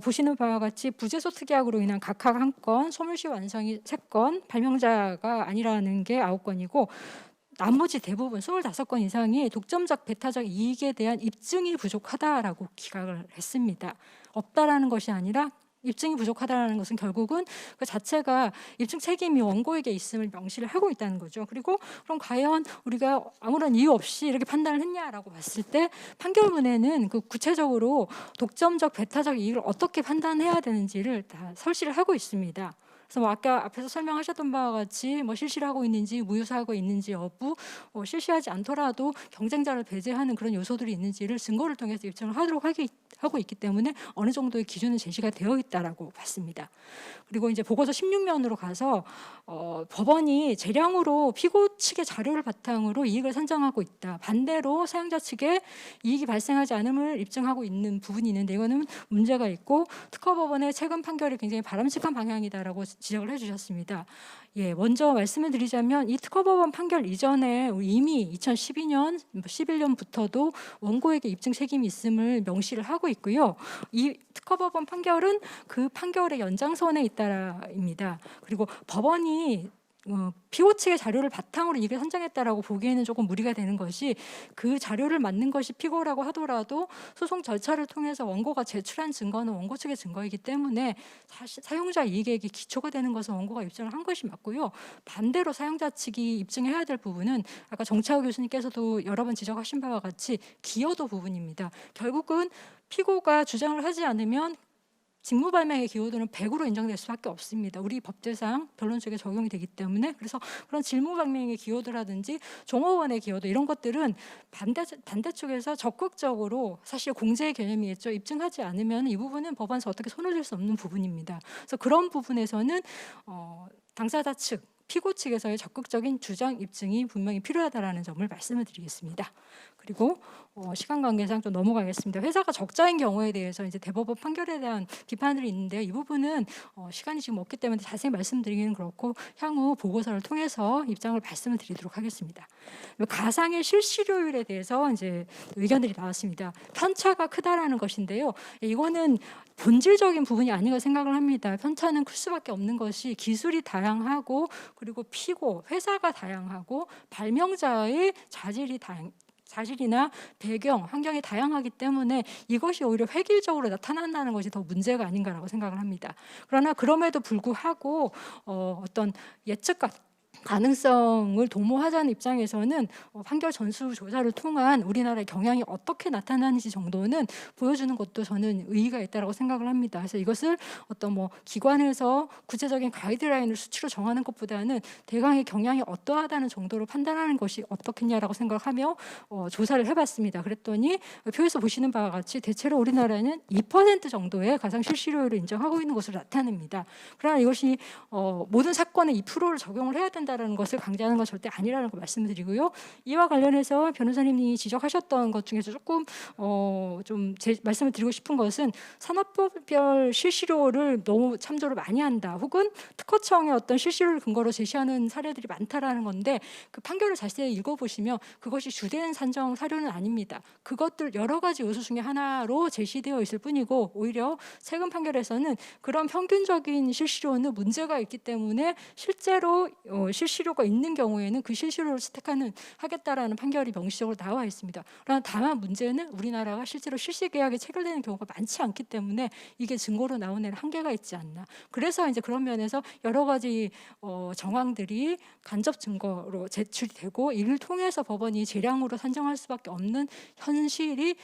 Speaker 8: 보시는 바와 같이 부재소 특약으로 인한 각하가 1건, 소멸시 완성이 3건, 발명자가 아니라는 게 9건이고 나머지 대부분 25건 이상이 독점적 배타적 이익에 대한 입증이 부족하다라고 기각을 했습니다. 없다라는 것이 아니라 입증이 부족하다는 것은 결국은 그 자체가 입증 책임이 원고에게 있음을 명시를 하고 있다는 거죠. 그리고 그럼 과연 우리가 아무런 이유 없이 이렇게 판단을 했냐라고 봤을 때 판결문에는 그 구체적으로 독점적 배타적 이익을 어떻게 판단해야 되는지를 다 설시를 하고 있습니다. 그래서 아까 앞에서 설명하셨던 바와 같이 실시를 하고 있는지 무효사하고 있는지 여부, 실시하지 않더라도 경쟁자를 배제하는 그런 요소들이 있는지를 증거를 통해서 입증을 하고 있기 때문에 어느 정도의 기준은 제시가 되어 있다라고 봤습니다. 그리고 이제 보고서 16면으로 가서 법원이 재량으로 피고 측의 자료를 바탕으로 이익을 산정하고 있다. 반대로 사용자 측에 이익이 발생하지 않음을 입증하고 있는 부분이 있는데 이거는 문제가 있고 특허법원의 최근 판결이 굉장히 바람직한 방향이다라고 지적을 해주셨습니다. 예, 먼저 말씀을 드리자면 이 특허법원 판결 이전에 이미 2012년, 11년부터도 원고에게 입증 책임이 있음을 명시를 하고 있고요. 이 특허법원 판결은 그 판결의 연장선에 있다입니다. 그리고 법원이 피고 측의 자료를 바탕으로 이를 선정했다라고 보기에는 조금 무리가 되는 것이, 그 자료를 맞는 것이 피고라고 하더라도 소송 절차를 통해서 원고가 제출한 증거는 원고 측의 증거이기 때문에 사실 사용자 이익에게 기초가 되는 것은 원고가 입증을 한 것이 맞고요. 반대로 사용자 측이 입증해야 될 부분은 아까 정차우 교수님께서도 여러 번 지적하신 바와 같이 기여도 부분입니다. 결국은 피고가 주장을 하지 않으면 직무발명의 기여도는 100으로 인정될 수밖에 없습니다. 우리 법제상 변론 쪽에 적용이 되기 때문에. 그래서 그런 직무발명의 기여도라든지 종업원의 기여도, 이런 것들은 반대쪽에서 적극적으로, 사실 공제의 개념이 있죠. 입증하지 않으면 이 부분은 법원에서 어떻게 손을 댈 수 없는 부분입니다. 그래서 그런 부분에서는 당사자 측, 피고 측에서의 적극적인 주장 입증이 분명히 필요하다라는 점을 말씀을 드리겠습니다. 그리고 시간 관계상 좀 넘어가겠습니다. 회사가 적자인 경우에 대해서 이제 대법원 판결에 대한 비판들이 있는데요. 이 부분은 시간이 지금 없기 때문에 자세히 말씀드리기는 그렇고 향후 보고서를 통해서 입장을 말씀을 드리도록 하겠습니다. 가상의 실시료율에 대해서 이제 의견들이 나왔습니다. 편차가 크다라는 것인데요. 이거는 본질적인 부분이 아닌가 생각을 합니다. 편차는 클 수밖에 없는 것이 기술이 다양하고, 그리고 피고, 회사가 다양하고, 발명자의 자질이나 배경, 환경이 다양하기 때문에 이것이 오히려 획일적으로 나타난다는 것이 더 문제가 아닌가라고 생각을 합니다. 그러나 그럼에도 불구하고 어떤 예측 가능성을 도모하자는 입장에서는 판결 전수 조사를 통한 우리나라의 경향이 어떻게 나타나는지 정도는 보여주는 것도 저는 의의가 있다고 생각을 합니다. 그래서 이것을 어떤 기관에서 구체적인 가이드라인을 수치로 정하는 것보다는 대강의 경향이 어떠하다는 정도로 판단하는 것이 어떻겠냐라고 생각하며 조사를 해봤습니다. 그랬더니 표에서 보시는 바와 같이 대체로 우리나라는 2% 정도의 가상 실시료율을 인정하고 있는 것으로 나타납니다. 그러나 이것이 모든 사건에 2%를 적용을 해야 된다는 것을 강조하는 건 절대 아니라는 걸 말씀드리고요. 이와 관련해서 변호사님이 지적하셨던 것 중에서 조금 좀 말씀을 드리고 싶은 것은 산업별 실시료를 너무 참조를 많이 한다, 혹은 특허청의 어떤 실시료를 근거로 제시하는 사례들이 많다라는 건데, 그 판결을 자세히 읽어보시면 그것이 주된 산정 사료는 아닙니다. 그것들 여러 가지 요소 중에 하나로 제시되어 있을 뿐이고, 오히려 최근 판결에서는 그런 평균적인 실시료는 문제가 있기 때문에 실제로 실시료가 있는 경우에는 그 실시료를 하겠다라는 판결이 명시적으로 나와 있습니다. 그러나 다만 문제는 우리나라가 실제로 실시계약이 체결되는 경우가 많지 않기 때문에 이게 증거로 나오는 데는 한계가 있지 않나. 그래서 이제 그런 면에서 여러 가지 정황들이 간접 증거로 제출이 되고, 이를 통해서 법원이 재량으로 산정할 수밖에 없는 현실이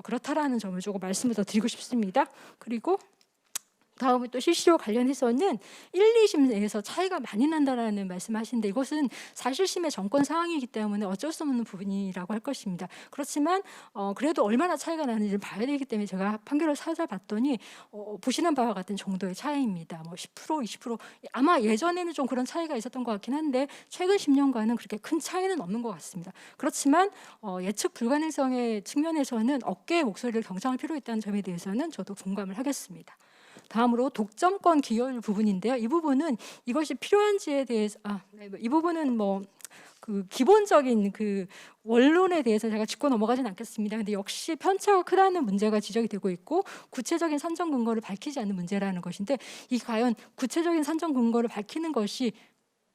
Speaker 8: 그렇다라는 점을 조금 말씀을 더 드리고 싶습니다. 그리고 다음에 또 실시료 관련해서는 1, 2심 내에서 차이가 많이 난다라는 말씀하시는데, 이것은 사실심의 정권 상황이기 때문에 어쩔 수 없는 부분이라고 할 것입니다. 그렇지만 그래도 얼마나 차이가 나는지를 봐야 되기 때문에 제가 판결을 찾아봤더니 보시는 바와 같은 정도의 차이입니다. 10%, 20%, 아마 예전에는 좀 그런 차이가 있었던 것 같긴 한데 최근 10년간은 그렇게 큰 차이는 없는 것 같습니다. 그렇지만 예측 불가능성의 측면에서는 어깨의 목소리를 경청할 필요가 있다는 점에 대해서는 저도 공감을 하겠습니다. 다음으로 독점권 기여율 부분인데요. 이 부분은 이것이 필요한지에 대해서 이 부분은 그 기본적인 그 원론에 대해서 제가 짚고 넘어가진 않겠습니다. 근데 역시 편차가 크다는 문제가 지적이 되고 있고, 구체적인 산정 근거를 밝히지 않는 문제라는 것인데, 이 과연 구체적인 산정 근거를 밝히는 것이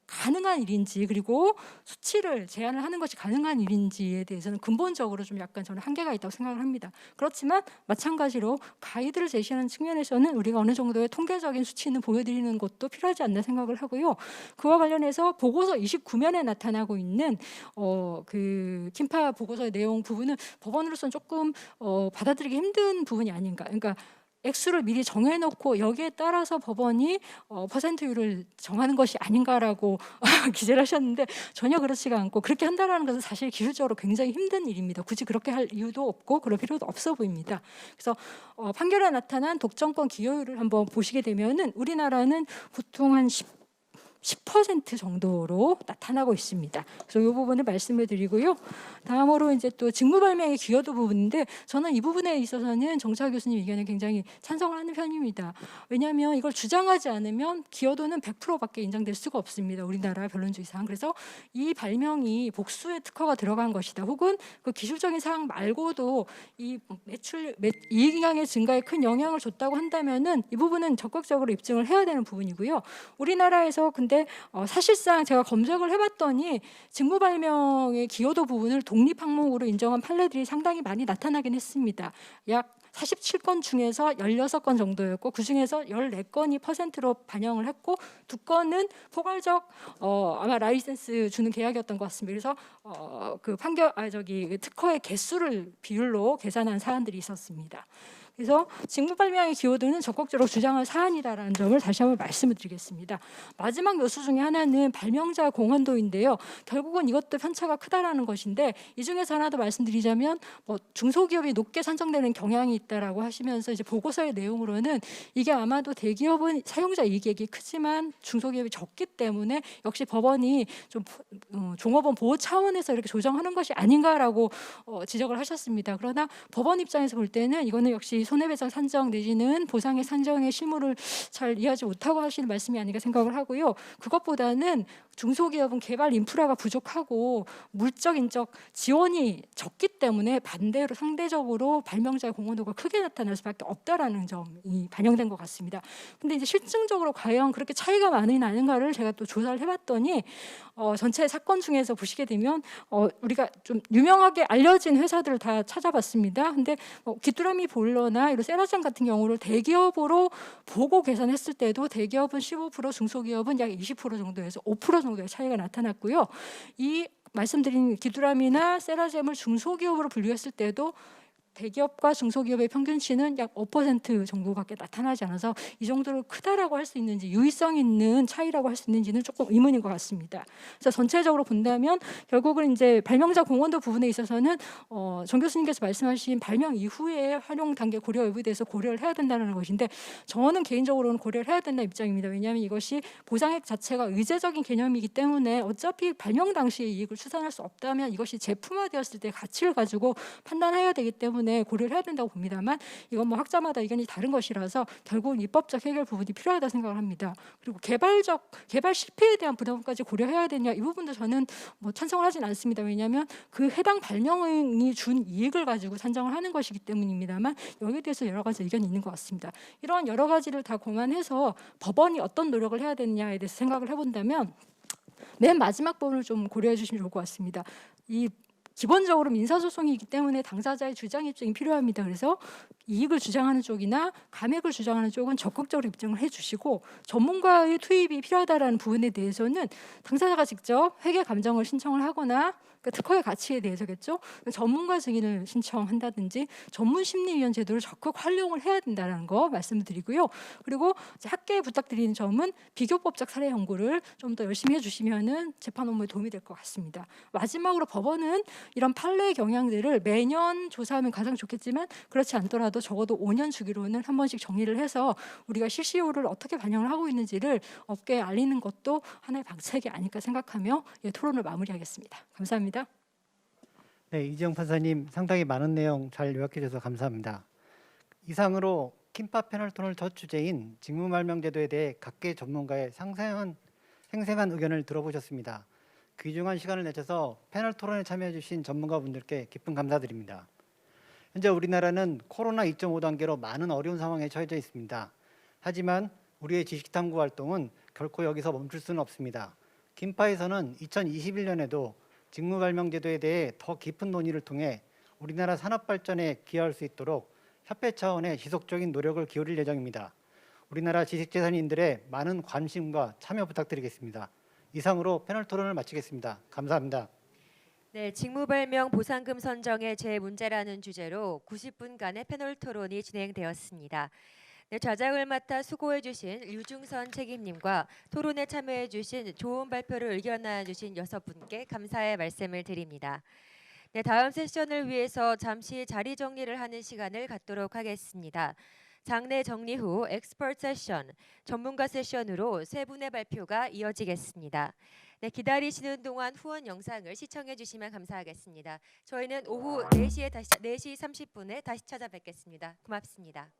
Speaker 8: 가능한 일인지, 그리고 수치를 제한을 하는 것이 가능한 일인지에 대해서는 근본적으로 좀 약간 저는 한계가 있다고 생각을 합니다. 그렇지만 마찬가지로 가이드를 제시하는 측면에서는 우리가 어느 정도의 통계적인 수치는 보여드리는 것도 필요하지 않나 생각을 하고요. 그와 관련해서 보고서 29면에 나타나고 있는 그 킴파 보고서의 내용 부분은 법원으로서는 조금 받아들이기 힘든 부분이 아닌가. 그러니까 액수를 미리 정해놓고 여기에 따라서 법원이 퍼센트율을 정하는 것이 아닌가라고 기재를 하셨는데, 전혀 그렇지가 않고, 그렇게 한다는 것은 사실 기술적으로 굉장히 힘든 일입니다. 굳이 그렇게 할 이유도 없고 그럴 필요도 없어 보입니다. 그래서 판결에 나타난 독점권 기여율을 한번 보시게 되면은 우리나라는 보통 한 10% 정도로 나타나고 있습니다. 그래서 이 부분을 말씀을 드리고요. 다음으로 이제 또 직무발명의 기여도 부분인데, 저는 이 부분에 있어서는 정차 교수님 의견에 굉장히 찬성을 하는 편입니다. 왜냐하면 이걸 주장하지 않으면 기여도는 100%밖에 인정될 수가 없습니다. 우리나라 변론주의상. 그래서 이 발명이 복수의 특허가 들어간 것이다, 혹은 그 기술적인 사항 말고도 이 이익량의 증가에 큰 영향을 줬다고 한다면은 이 부분은 적극적으로 입증을 해야 되는 부분이고요. 우리나라에서 근데 근데 사실상 제가 검색을 해봤더니 직무발명의 기여도 부분을 독립 항목으로 인정한 판례들이 상당히 많이 나타나긴 했습니다. 약 47건 중에서 16건 정도였고 그중에서 14건이 퍼센트로 반영을 했고 2건은 포괄적 아마 라이센스 주는 계약이었던 것 같습니다. 그래서 그 특허의 개수를 비율로 계산한 사안들이 있었습니다. 그래서 직무발명의 기여도는 적극적으로 주장할 사안이다라는 점을 다시 한번 말씀을 드리겠습니다. 마지막 요소 중에 하나는 발명자 공헌도인데요. 결국은 이것도 편차가 크다라는 것인데 이 중에서 하나 더 말씀드리자면 중소기업이 높게 산정되는 경향이 있다라고 하시면서 이제 보고서의 내용으로는 이게 아마도 대기업은 사용자 이익이 크지만 중소기업이 적기 때문에 역시 법원이 좀 종업원 보호 차원에서 이렇게 조정하는 것이 아닌가라고 지적을 하셨습니다. 그러나 법원 입장에서 볼 때는 이거는 역시 손해배상 산정 내지는 보상의 산정의 실무를 잘 이해하지 못하고 하시는 말씀이 아닌가 생각을 하고요. 그것보다는 중소기업은 개발 인프라가 부족하고 물적 인적 지원이 적기 때문에 반대로 상대적으로 발명자의 공헌도가 크게 나타날 수밖에 없다라는 점이 반영된 것 같습니다. 근데 이제 실증적으로 과연 그렇게 차이가 많이 나는가를 제가 또 조사를 해봤더니 전체 사건 중에서 보시게 되면 우리가 좀 유명하게 알려진 회사들을 다 찾아봤습니다. 근데 귀뚜라미 보일러나 이런 세라젬 같은 경우를 대기업으로 보고 계산했을 때도 대기업은 15%, 중소기업은 약 20% 정도에서 5% 정도의 차이가 나타났고요. 이 말씀드린 귀뚜라미나 세라젬을 중소기업으로 분류했을 때도 대기업과 중소기업의 평균치는 약 5% 정도밖에 나타나지 않아서 이 정도로 크다라고 할 수 있는지 유의성 있는 차이라고 할 수 있는지는 조금 의문인 것 같습니다. 그래서 전체적으로 본다면 결국은 이제 발명자 공헌도 부분에 있어서는 정 교수님께서 말씀하신 발명 이후에 활용 단계 고려 여부에 대해서 고려를 해야 된다는 것인데 저는 개인적으로는 고려를 해야 된다는 입장입니다. 왜냐하면 이것이 보상액 자체가 의제적인 개념이기 때문에 어차피 발명 당시에 이익을 추산할 수 없다면 이것이 제품화되었을 때 가치를 가지고 판단해야 되기 때문에 고려를 해야 된다고 봅니다만 이건 학자마다 의견이 다른 것이라서 결국은 입법적 해결 부분이 필요하다고 생각을 합니다. 그리고 개발 실패에 대한 부담까지 고려해야 되냐 이 부분도 저는 찬성을 하진 않습니다. 왜냐하면 그 해당 발명이 준 이익을 가지고 산정을 하는 것이기 때문입니다만 여기에 대해서 여러 가지 의견이 있는 것 같습니다. 이러한 여러 가지를 다 고만해서 법원이 어떤 노력을 해야 되느냐에 대해서 생각을 해본다면 맨 마지막 부분을 좀 고려해 주시면 좋을 것 같습니다. 기본적으로 민사소송이기 때문에 당사자의 주장 입증이 필요합니다. 그래서 이익을 주장하는 쪽이나 감액을 주장하는 쪽은 적극적으로 입증을 해주시고 전문가의 투입이 필요하다라는 부분에 대해서는 당사자가 직접 회계 감정을 신청을 하거나 특허의 가치에 대해서겠죠. 전문가 증인을 신청한다든지 전문심리위원 제도를 적극 활용을 해야 된다는 거 말씀드리고요. 그리고 학계에 부탁드리는 점은 비교법적 사례 연구를 좀 더 열심히 해주시면은 재판 업무에 도움이 될 것 같습니다. 마지막으로 법원은 이런 판례 경향들을 매년 조사하면 가장 좋겠지만 그렇지 않더라도 적어도 5년 주기로는 한 번씩 정리를 해서 우리가 실시효를 어떻게 반영을 하고 있는지를 업계에 알리는 것도 하나의 방책이 아닐까 생각하며 토론을 마무리하겠습니다. 감사합니다.
Speaker 2: 네, 이지영 판사님 상당히 많은 내용 잘 요약해 주셔서 감사합니다. 이상으로 킴파 패널 토론 첫 주제인 직무발명제도에 대해 각계 전문가의 생생한 의견을 들어보셨습니다. 귀중한 시간을 내셔서 패널 토론에 참여해 주신 전문가분들께 깊은 감사드립니다. 현재 우리나라는 코로나 2.5 단계로 많은 어려운 상황에 처해져 있습니다. 하지만 우리의 지식탐구 활동은 결코 여기서 멈출 수는 없습니다. 킴파에서는 2021년에도 직무발명제도에 대해 더 깊은 논의를 통해 우리나라 산업 발전에 기여할 수 있도록 협회 차원의 지속적인 노력을 기울일 예정입니다. 우리나라 지식재산인들의 많은 관심과 참여 부탁드리겠습니다. 이상으로 패널 토론을 마치겠습니다. 감사합니다.
Speaker 1: 네, 직무발명 보상금 선정의 제 문제라는 주제로 90분간의 패널 토론이 진행되었습니다. 네, 좌장을 맡아 수고해주신 류중선 책임님과 토론에 참여해주신 좋은 발표를 의견나눠주신 6분께 감사의 말씀을 드립니다. 네, 다음 세션을 위해서 잠시 자리 정리를 하는 시간을 갖도록 하겠습니다. 장내 정리 후 엑스퍼트 세션, 전문가 세션으로 세 분의 발표가 이어지겠습니다. 네, 기다리시는 동안 후원 영상을 시청해 주시면 감사하겠습니다. 저희는 오후 4시 30분에 다시 찾아뵙겠습니다. 고맙습니다.